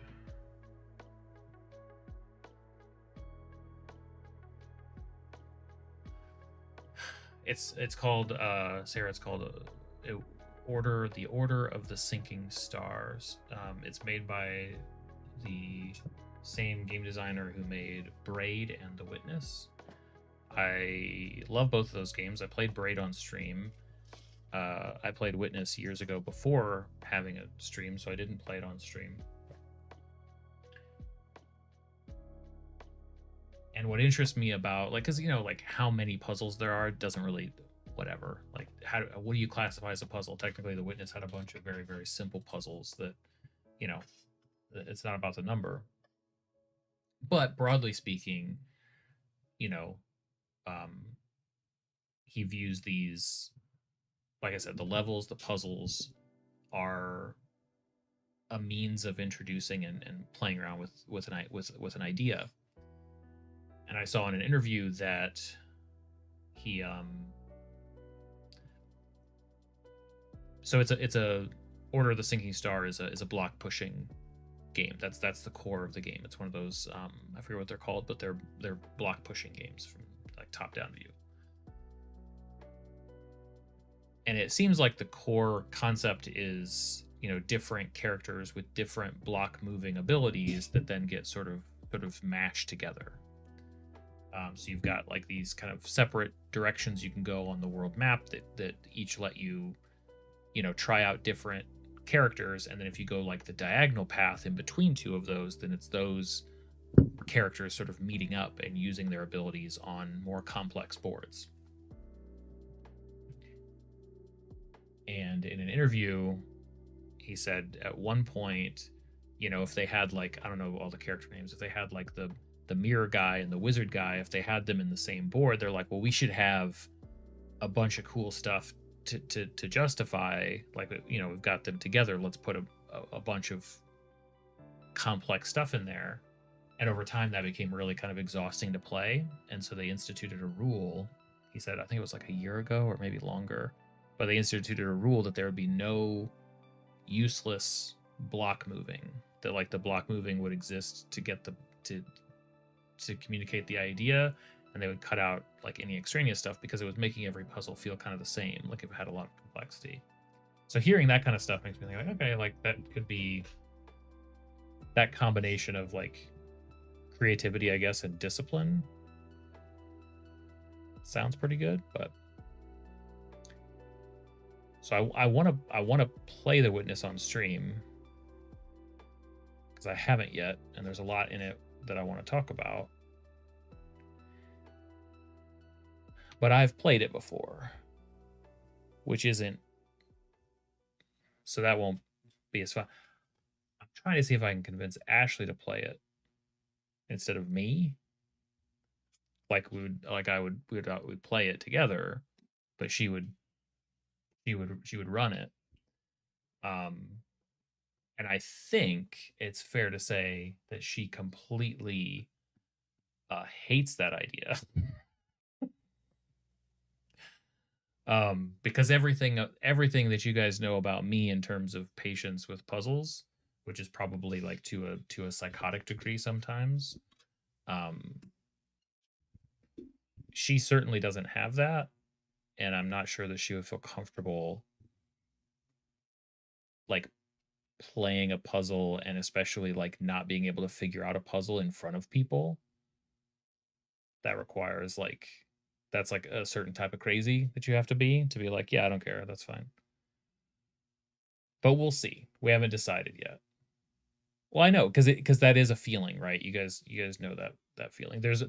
It's called Sarah. It's called the Order of the Sinking Stars. It's made by the same game designer who made Braid and The Witness. I love both of those games. I played Braid on stream. I played Witness years ago before having a stream, so I didn't play it on stream. And what interests me about, like, because, you know, like how many puzzles there are doesn't really, whatever. Like, what do you classify as a puzzle? Technically, The Witness had a bunch of very, very simple puzzles that, you know, it's not about the number. But broadly speaking, you know, he views these, like I said, the levels, the puzzles are a means of introducing and playing around with an idea. And I saw in an interview that he so it's a Order of the Sinking Star is a block pushing game. That's the core of the game. It's one of those I forget what they're called, but they're block pushing games from like top down view. And it seems like the core concept is, you know, different characters with different block moving abilities that then get sort of mashed together. So you've got like these kind of separate directions you can go on the world map that each let you, you know, try out different characters. And then if you go like the diagonal path in between two of those, then it's those characters sort of meeting up and using their abilities on more complex boards. And in an interview, he said at one point, you know, if they had like, I don't know all the character names, if they had like the mirror guy and the wizard guy, if they had them in the same board, they're like, well, we should have a bunch of cool stuff to justify, like, you know, we've got them together, let's put a bunch of complex stuff in there. And over time that became really kind of exhausting to play, and so they instituted a rule. He said, I think it was like a year ago or maybe longer, but they instituted a rule that there would be no useless block moving, that like the block moving would exist to get the to communicate the idea, and they would cut out like any extraneous stuff because it was making every puzzle feel kind of the same, like it had a lot of complexity. So hearing that kind of stuff makes me think, like, okay, like that could be that combination of like creativity, I guess, and discipline. Sounds pretty good. But so I want to play The Witness on stream, because I haven't yet, and there's a lot in it that I want to talk about. But I've played it before, which isn't, so that won't be as fun. I'm trying to see if I can convince Ashley to play it instead of me. Like we'd play it together, but she would run it. And I think it's fair to say that she completely hates that idea. Because everything that you guys know about me in terms of patience with puzzles, which is probably like to a psychotic degree sometimes, she certainly doesn't have that, and I'm not sure that she would feel comfortable like playing a puzzle, and especially like not being able to figure out a puzzle in front of people. That requires like, that's like a certain type of crazy that you have to be like, yeah, I don't care, that's fine. But we'll see. We haven't decided yet. Well, I know, because that is a feeling, right? You guys know that feeling. There's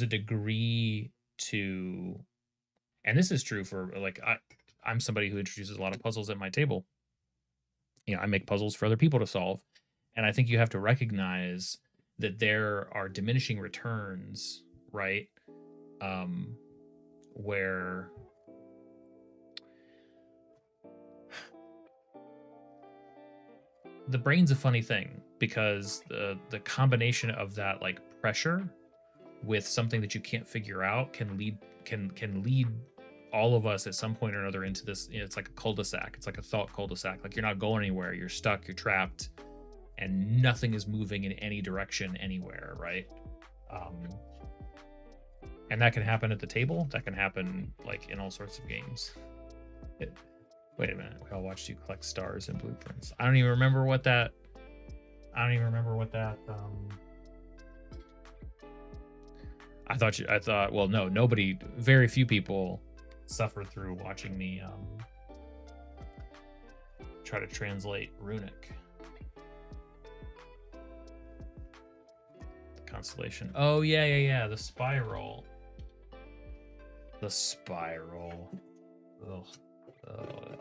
a degree to, and this is true for like, I'm somebody who introduces a lot of puzzles at my table. You know, I make puzzles for other people to solve, and I think you have to recognize that there are diminishing returns, right? Where the brain's a funny thing, because the combination of that like pressure with something that you can't figure out can lead all of us at some point or another into this, you know, it's like a cul-de-sac. It's like a thought cul-de-sac. Like you're not going anywhere. You're stuck. You're trapped, and nothing is moving in any direction anywhere, right? And that can happen at the table. That can happen like in all sorts of games. Wait a minute. We all watched you collect stars and blueprints. I don't even remember what that. I thought. Well, no. Nobody. Very few people suffered through watching me try to translate runic. The constellation. Oh yeah. The spiral. The spiral. Ugh. Yeah.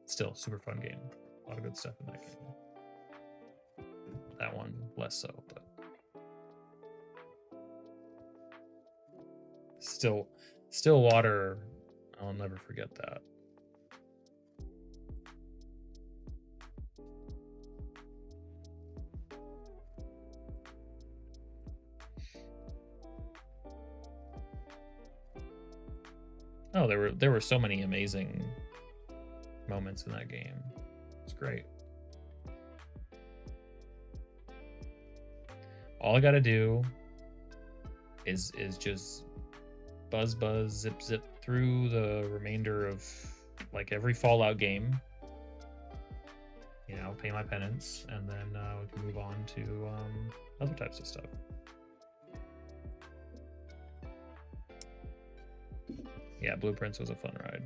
Still, super fun game. A lot of good stuff in that game. That one less so, but still water. I'll never forget that. Oh, there were so many amazing moments in that game. It's great. All I gotta do is just buzz zip through the remainder of like every Fallout game. You know, pay my penance, and then we can move on to other types of stuff. Yeah, Blueprints was a fun ride.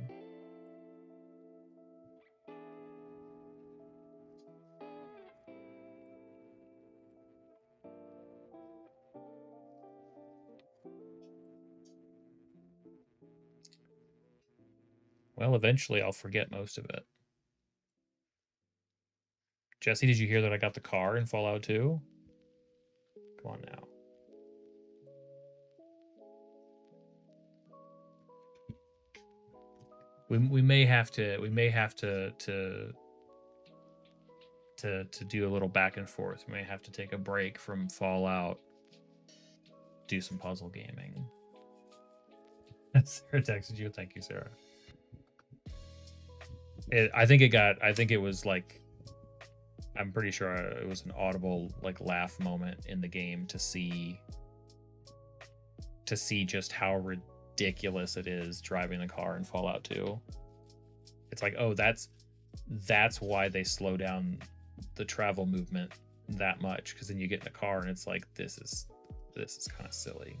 Well, eventually I'll forget most of it. Jesse, did you hear that I got the car in Fallout 2? Come on now. we may have to do a little back and forth. We may have to take a break from Fallout, do some puzzle gaming. Sarah texted you. Thank you, Sarah. I think it was like, I'm pretty sure it was an audible like laugh moment in the game to see just how ridiculous it is driving the car in Fallout 2. It's like, oh, that's why they slow down the travel movement that much, because then you get in a car and it's like, this is kind of silly.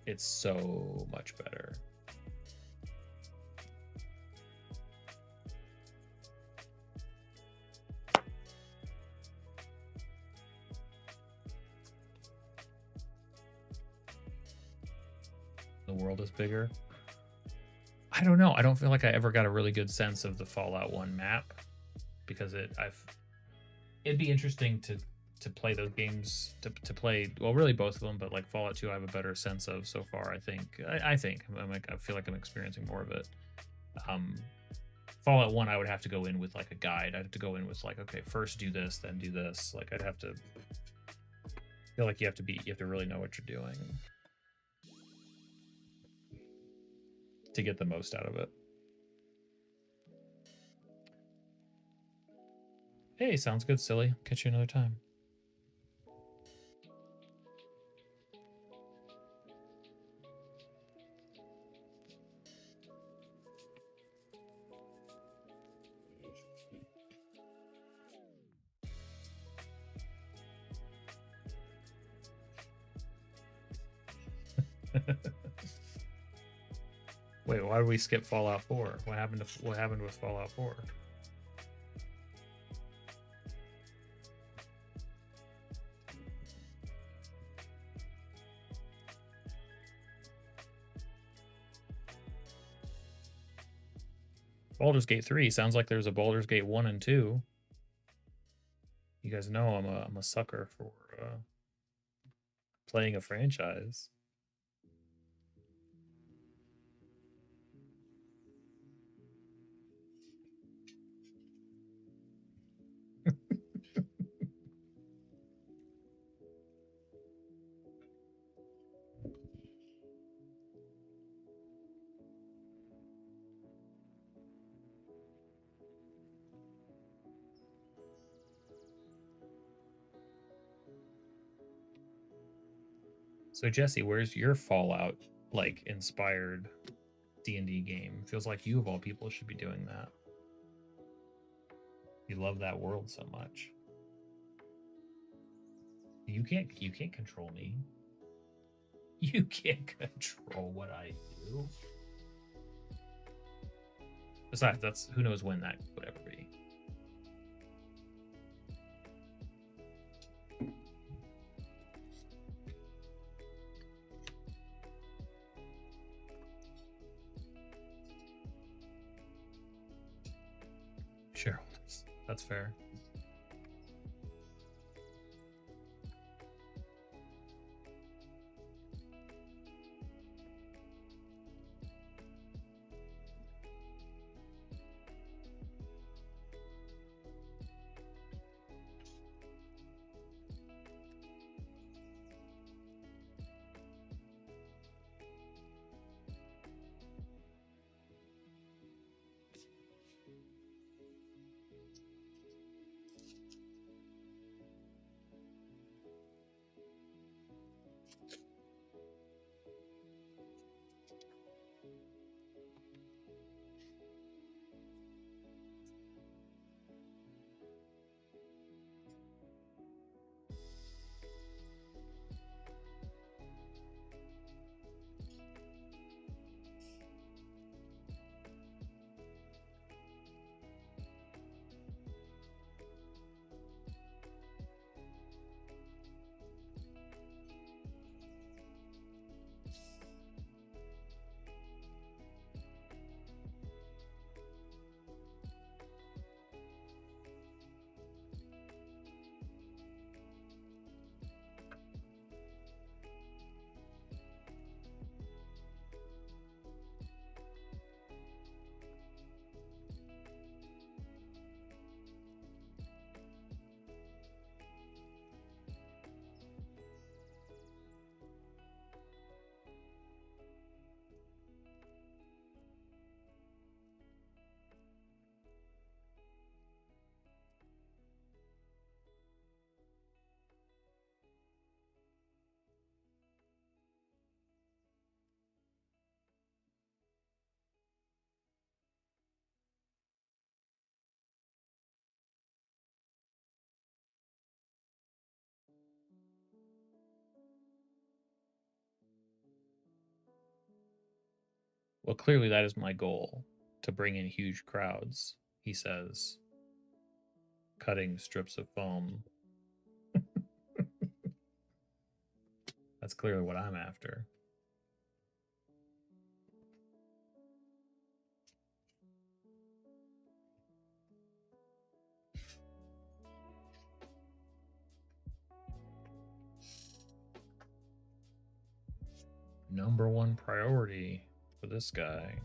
It's so much better. The world is bigger. I don't know. I don't feel like I ever got a really good sense of the Fallout 1 map, because it'd be interesting to play those games, to play, well, really both of them, but like Fallout 2 I have a better sense of so far. I feel like I'm experiencing more of it. Fallout 1 I would have to go in with like a guide. I'd have to go in with like, okay, first do this, then do this. Like I'd have to feel like you have to really know what you're doing to get the most out of it. Hey, sounds good, silly. Catch you another time. Wait, why did we skip Fallout 4? What happened with Fallout 4? Baldur's Gate 3 sounds like there's a Baldur's Gate 1 and 2. You guys know I'm a sucker for playing a franchise. So Jesse, where's your Fallout like inspired D&D game? Feels like you of all people should be doing that. You love that world so much. You can't control me. You can't control what I do. Besides, that's, who knows when that would ever be. Shareholders. That's fair. Well, clearly that is my goal, to bring in huge crowds, he says, cutting strips of foam. That's clearly what I'm after. Number one priority for this guy.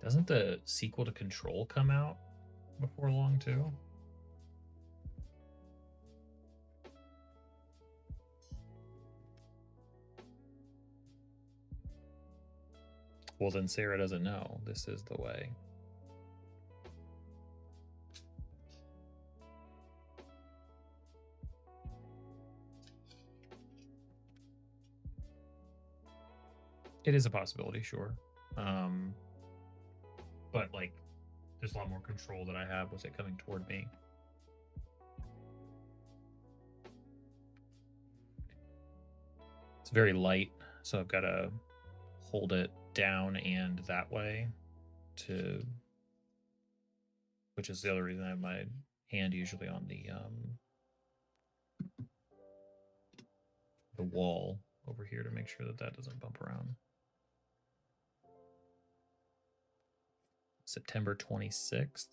Doesn't the sequel to Control come out before long, too? Well, then Sarah doesn't know. This is the way. It is a possibility, sure. But, like, there's a lot more control that I have with it coming toward me. It's very light, so I've got to hold it down and that way to, which is the other reason I have my hand usually on the wall over here to make sure that that doesn't bump around. September 26th.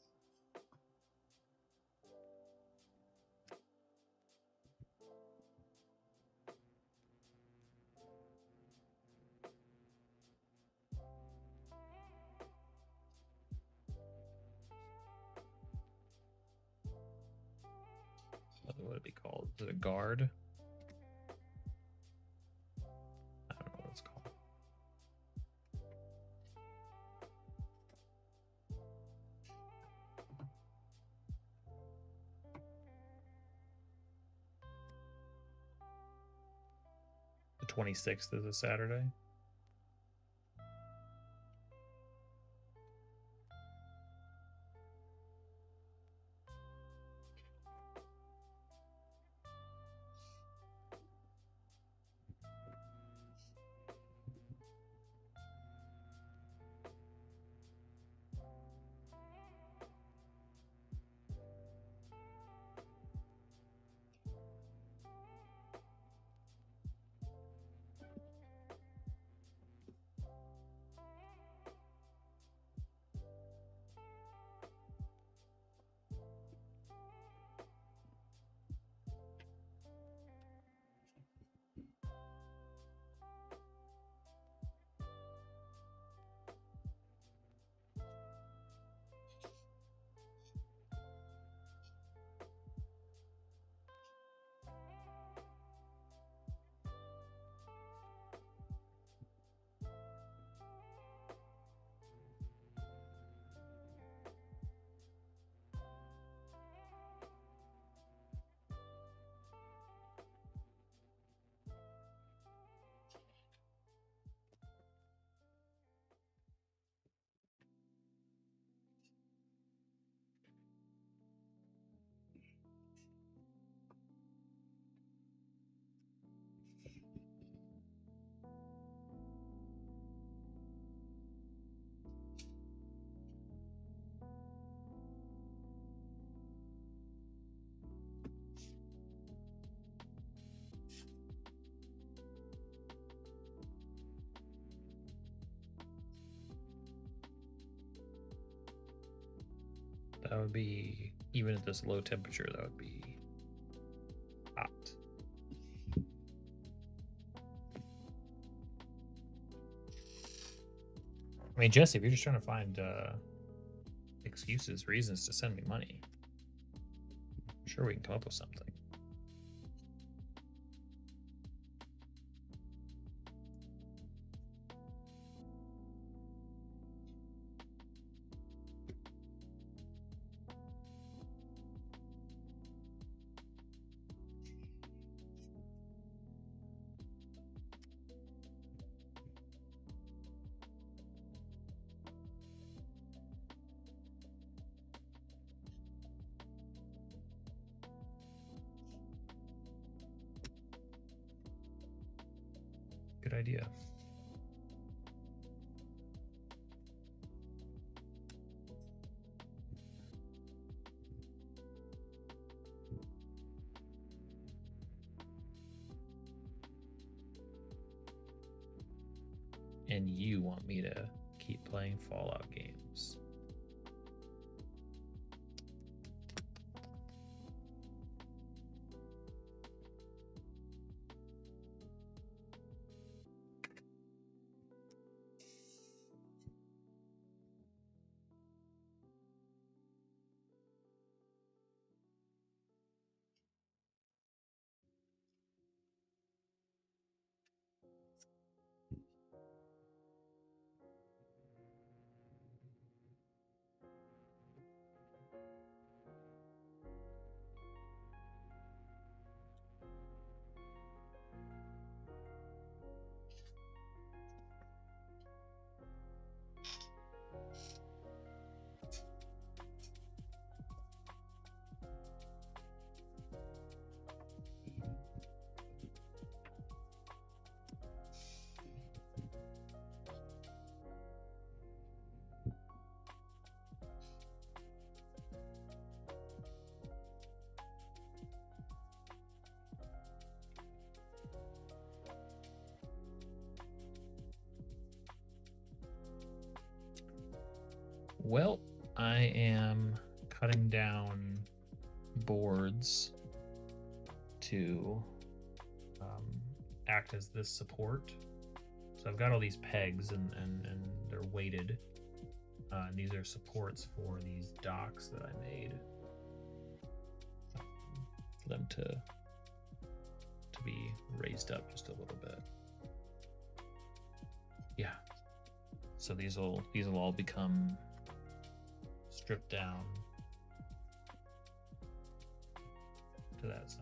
What would it be called? Is it a guard? I don't know what it's called. The 26th is a Saturday. That would be, even at this low temperature, that would be hot. I mean, Jesse, if you're just trying to find excuses, reasons to send me money, I'm sure we can come up with something. Good idea. And you want me to keep playing Fallout games. Well, I am cutting down boards to act as this support. So I've got all these pegs and they're weighted. And these are supports for these docks that I made for them to be raised up just a little bit. Yeah. So these will all become stripped down to that side.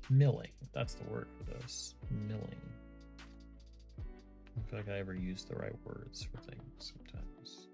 Milling. That's the word for this. Milling. I don't feel like I ever use the right words for things sometimes.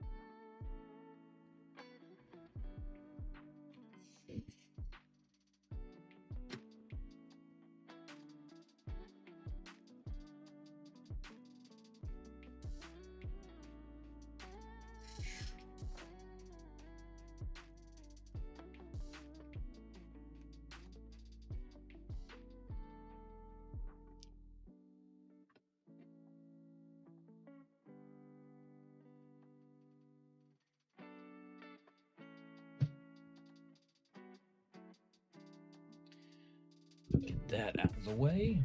Get that out of the way.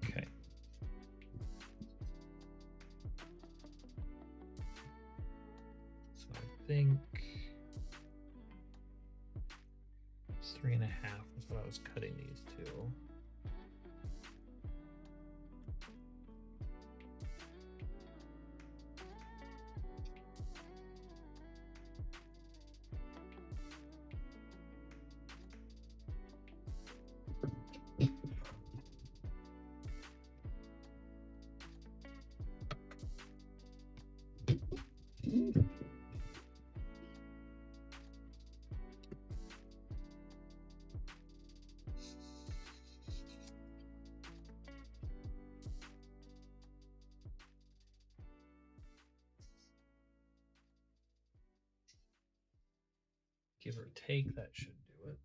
Okay. think 3.5 is what I was cutting these to. Give or take, that should do it.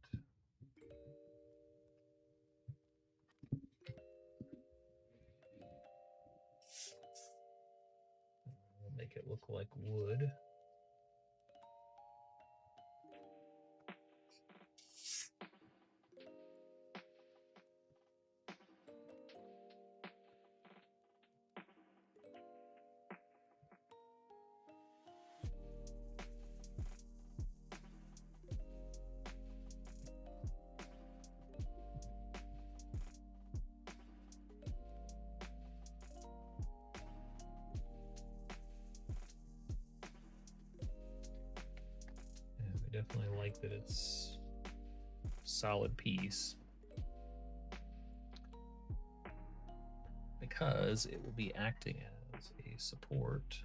We'll make it look like wood. Definitely like that it's a solid piece because it will be acting as a support.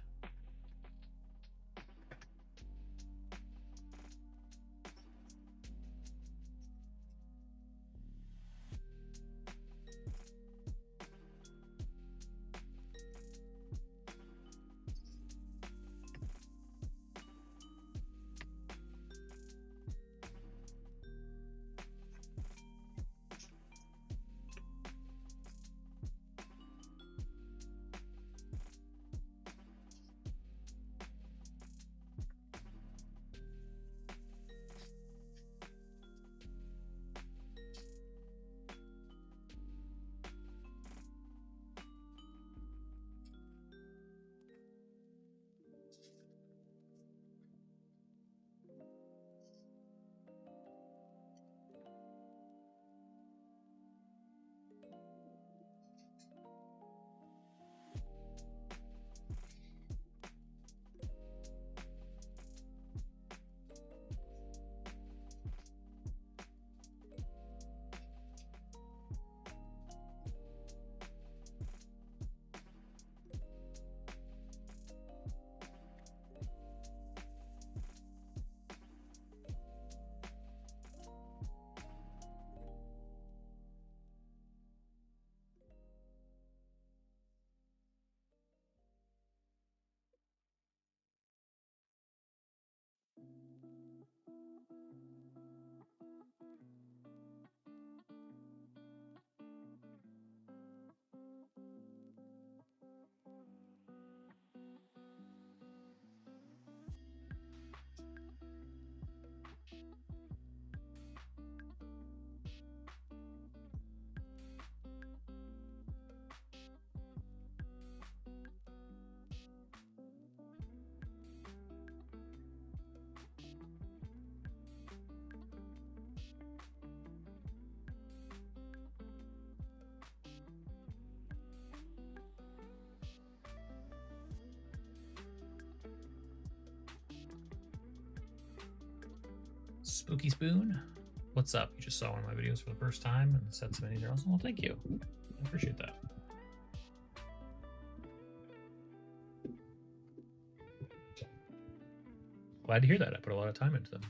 Spooky Spoon, what's up? You just saw one of my videos for the first time and the sets of minis are awesome. Well, thank you. I appreciate that. Glad to hear that. I put a lot of time into them.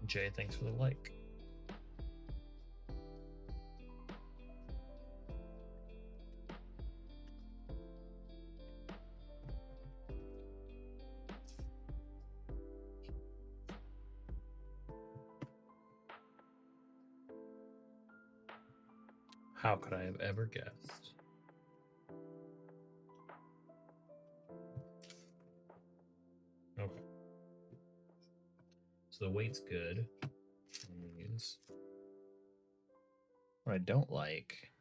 Jay, thanks for the like. How could I have ever guessed? Okay. So the weight's good on these. What I don't like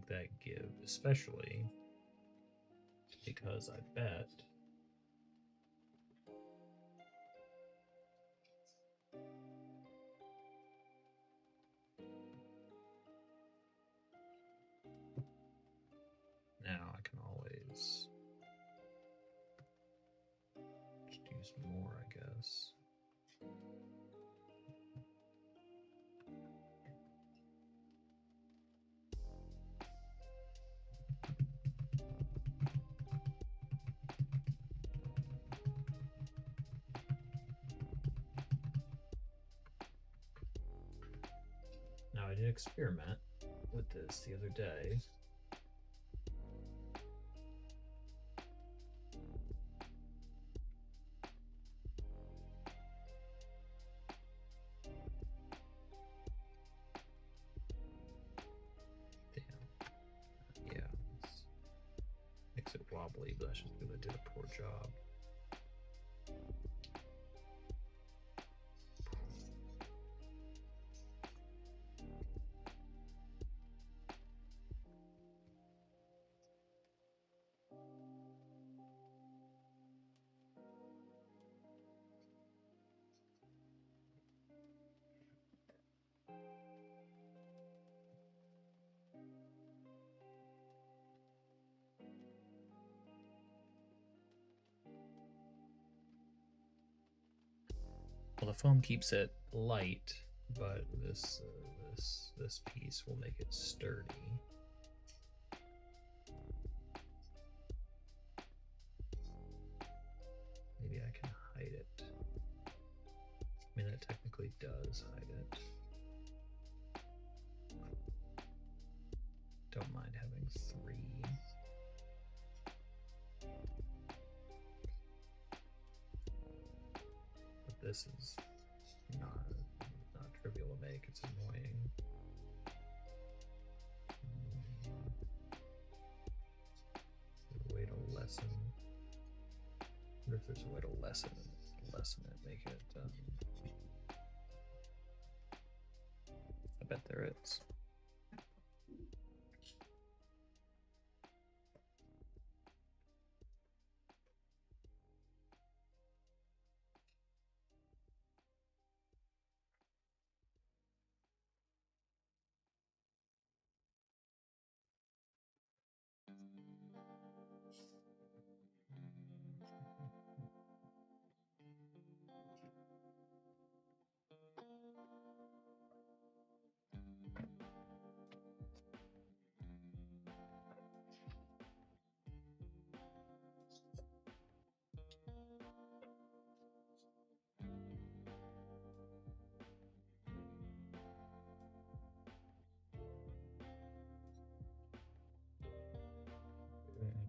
that give, especially because I bet now I can always just use more, I guess. Now I did experiment with this the other day. Makes it wobbly, but that's just because I did a poor job. Well, the foam keeps it light, but this piece will make it sturdy. Maybe I can hide it. I mean, that technically does hide it. Don't mind having 3. But this is not trivial to make. It's annoying. There's a way to lessen. I wonder if there's a way to lessen it, make it. I bet there is.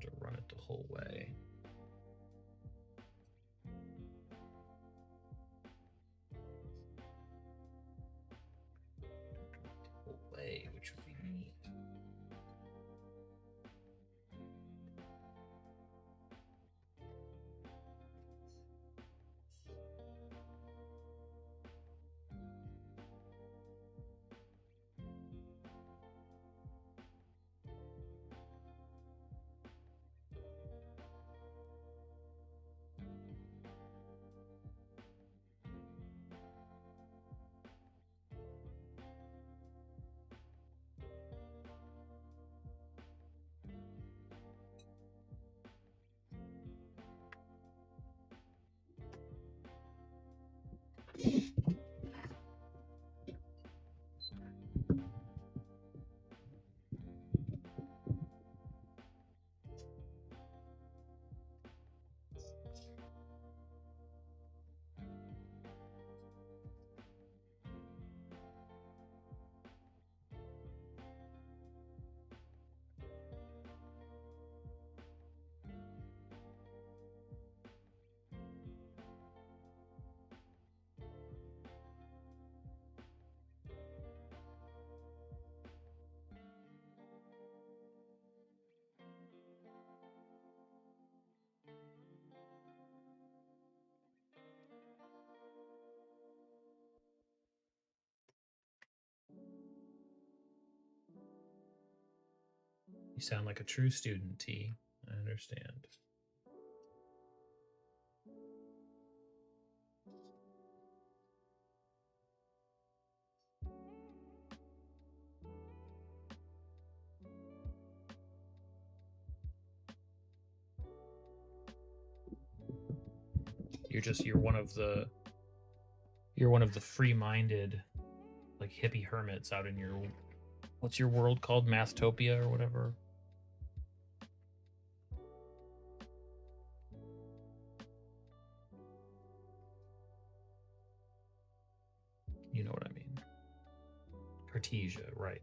To run it the whole way. The whole way, which would be neat. You sound like a true student, T. I understand. You're one of the free-minded, like hippie hermits out in your, what's your world called? Mathtopia or whatever. You know what I mean. Cartesia, right.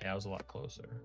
Yeah, I was a lot closer.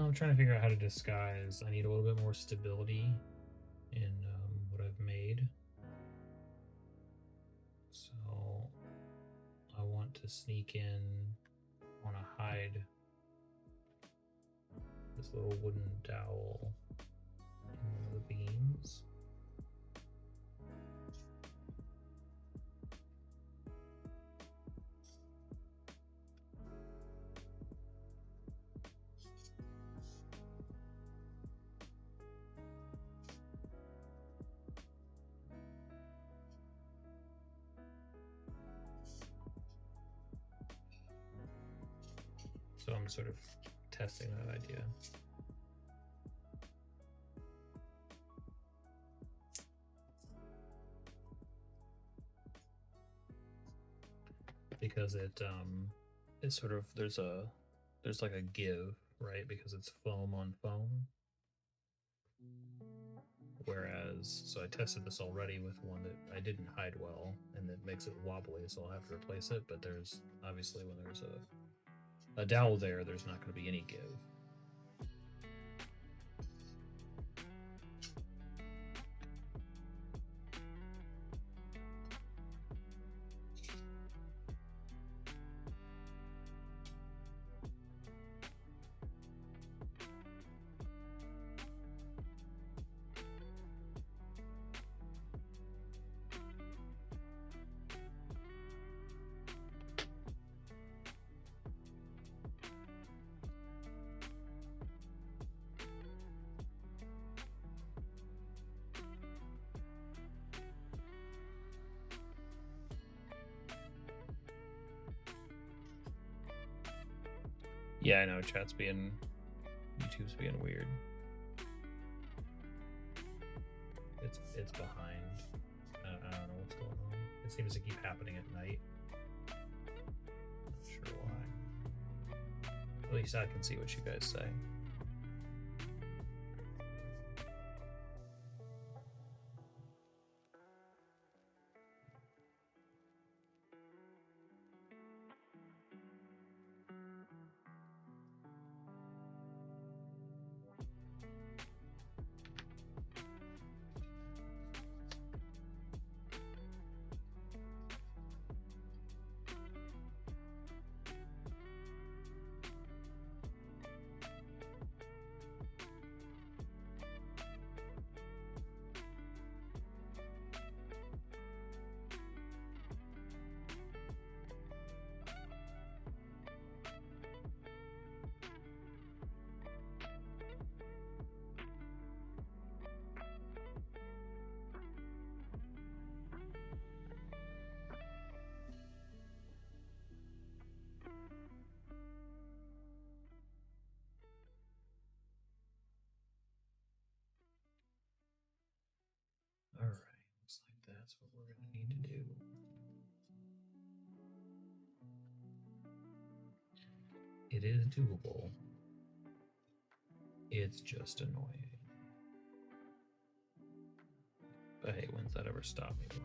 I'm trying to figure out how to disguise. I need a little bit more stability in what I've made. So I want to sneak in, I want to hide this little wooden dowel in one of the beams. So I'm sort of testing that idea. Because it's sort of, there's like a give, right? Because it's foam on foam. Whereas, so I tested this already with one that I didn't hide well, and that makes it wobbly, so I'll have to replace it. But there's obviously, when there's a dowel there, there's not going to be any give. Yeah, I know, YouTube's being weird. It's behind. I don't know what's going on. It seems to keep happening at night. Not sure why. At least I can see what you guys say. All right, looks like that's what we're going to need to do. It is doable. It's just annoying. But hey, when's that ever stopped me before?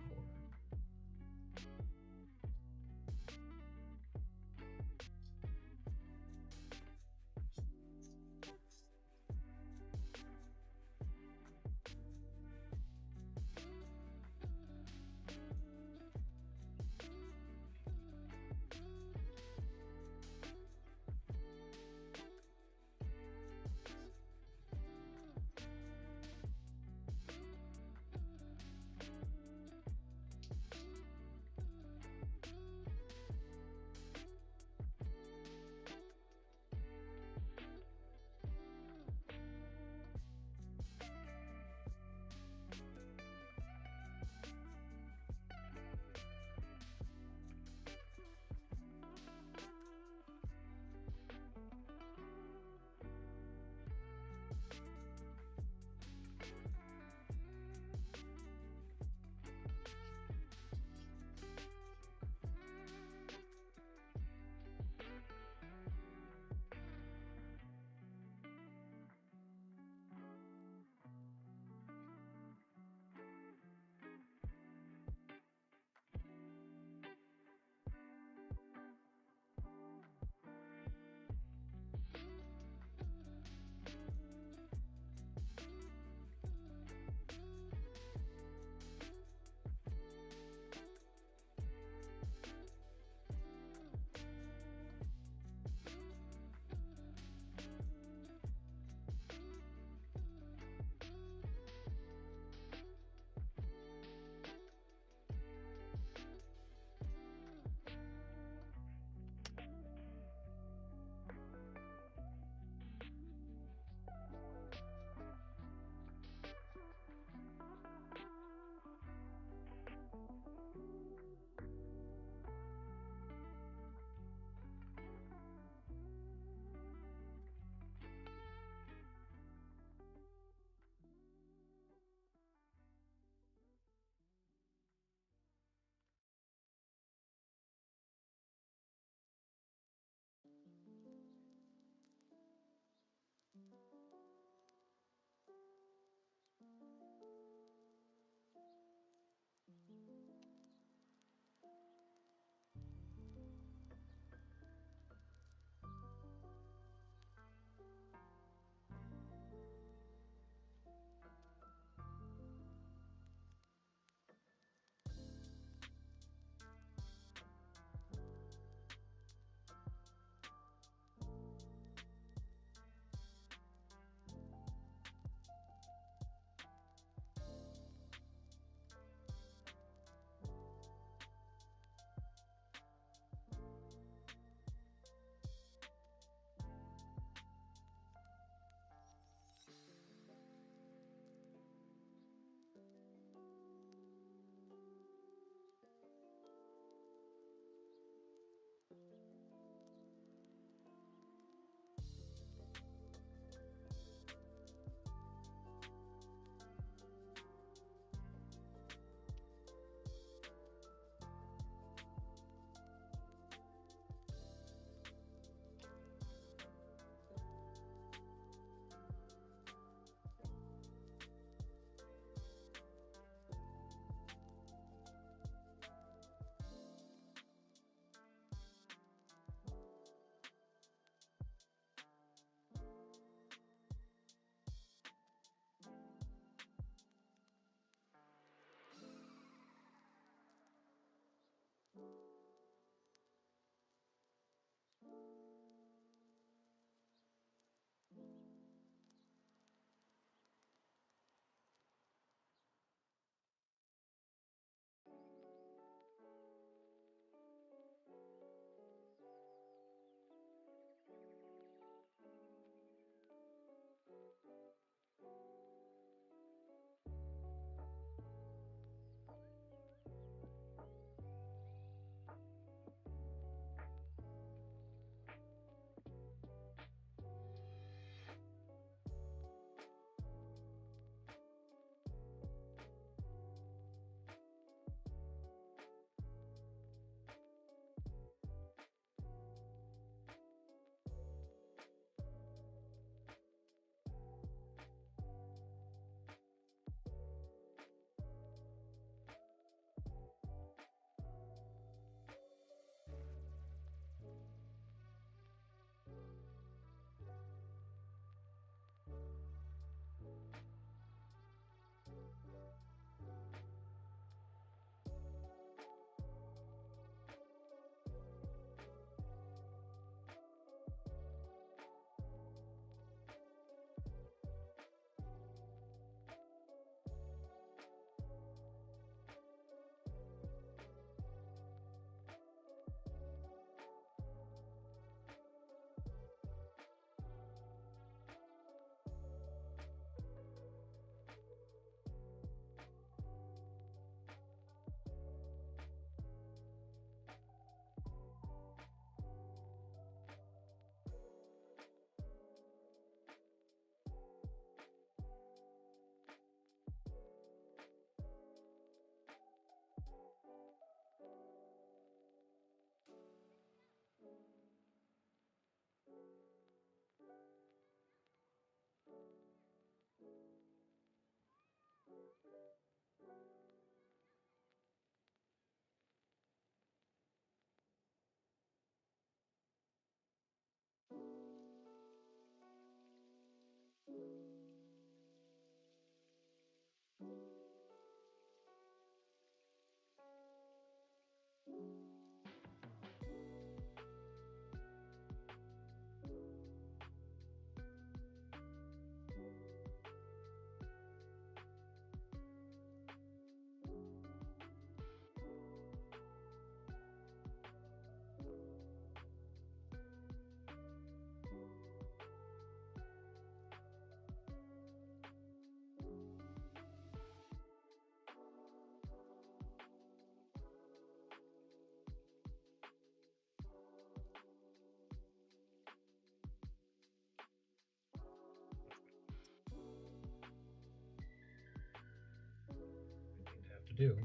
do,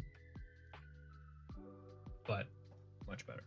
but much better.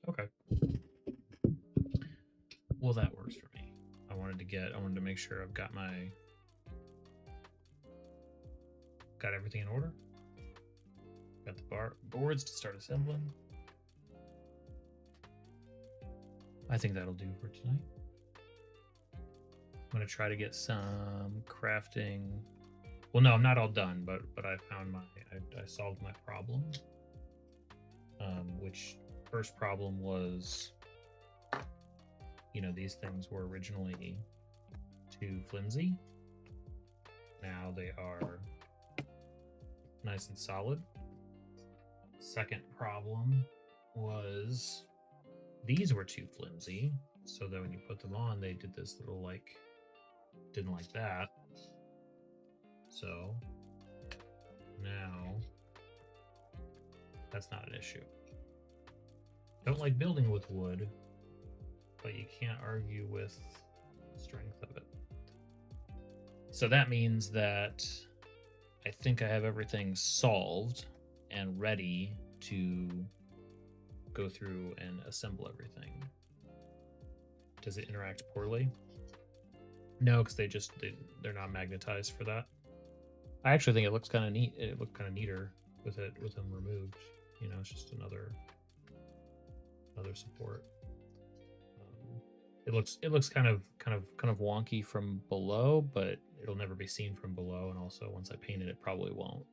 Okay. Well, that works for me. I wanted to make sure I've got everything in order. Got the boards to start assembling. I think that'll do for tonight. I'm gonna try to get some crafting. Well, no, I'm not all done, but I found I solved my problem. Which first problem was, these things were originally too flimsy. Now they are nice and solid. Second problem was these were too flimsy, so that when you put them on, they did this little didn't like that. So now that's not an issue. Don't like building with wood, but you can't argue with the strength of it. So that means that I think I have everything solved and ready to go through and assemble everything. Does it interact poorly? No, because they're not magnetized for that. I actually think it looks kind of neat. It looked kind of neater with them removed. It's just another support. It looks kind of wonky from below, but it'll never be seen from below. And also, once I paint it, it probably won't.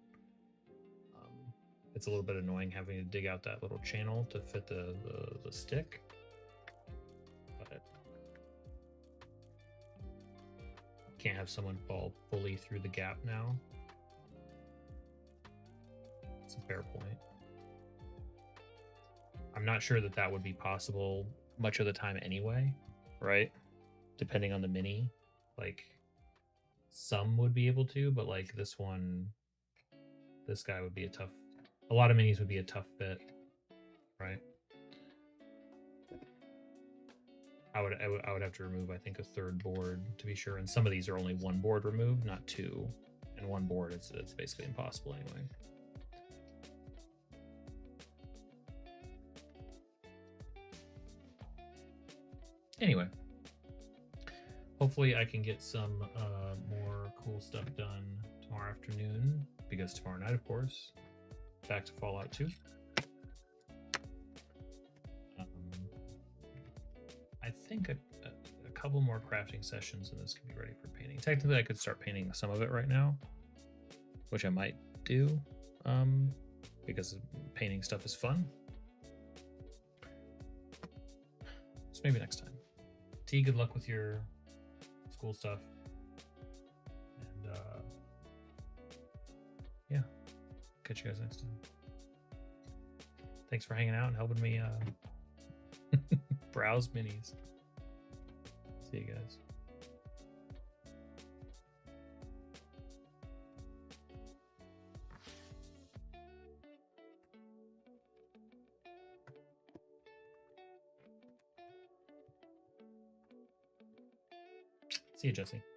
It's a little bit annoying having to dig out that little channel to fit the stick, but can't have someone fall fully through the gap now. It's a fair point. I'm not sure that would be possible much of the time anyway, right? Depending on the mini, some would be able to, but this guy would be a lot of minis would be a tough fit, right? I would have to remove, I think, a third board to be sure, and some of these are only one board removed, not two. And one board, it's basically impossible anyway. Anyway, hopefully I can get some more cool stuff done tomorrow afternoon, because tomorrow night, of course, back to Fallout 2. I think a couple more crafting sessions and this could be ready for painting. Technically, I could start painting some of it right now, which I might do, because painting stuff is fun. So maybe next time. T, good luck with your school stuff. And yeah, catch you guys next time. Thanks for hanging out and helping me browse minis. See you guys. See you, Jesse.